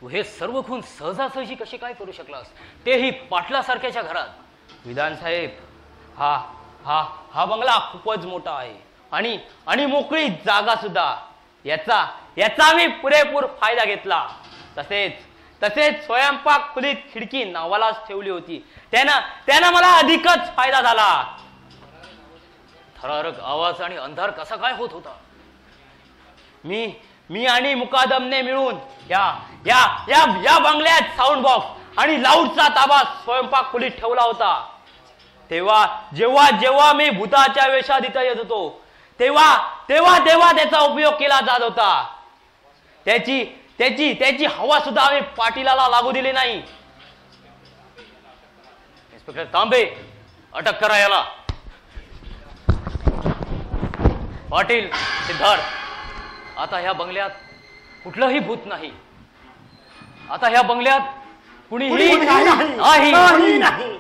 तू हे सर्व खून सहजासहजी कसे काय करू शकलास, तेही पाटलासारख्याच्या घरात? विधान साहेब, हा बंगला खूपच मोठा आहे आणि मोकळी जागा सुद्धा. याचा मी पुरेपूर फायदा घेतला. तसेच स्वयंपाक खोलीत खिडकी नावालाच ठेवली होती. त्यानं मला अधिकच फायदा झाला. थरारक आवाज आणि अंधार कसा काय होत होता? मी आणि मुकादमने मिळून या बंगल्यात साऊंड बॉक्स आणि लाऊडचा ताबा स्वयंपाक खोलीत ठेवला होता. जेव्हा मी भूताच्या वेशात इथं येत होतो तेव्हा त्याचा उपयोग केला जात होता. त्याची हवा सुद्धा आम्ही पाटीलाला लागू दिली नाही. इन्स्पेक्टर तांबे, अटक करा याला. पाटील, सिद्धार्थ, आता ह्या बंगल्यात कुठलंही भूत नाही. आता ह्या बंगल्यात कुणीही नाही.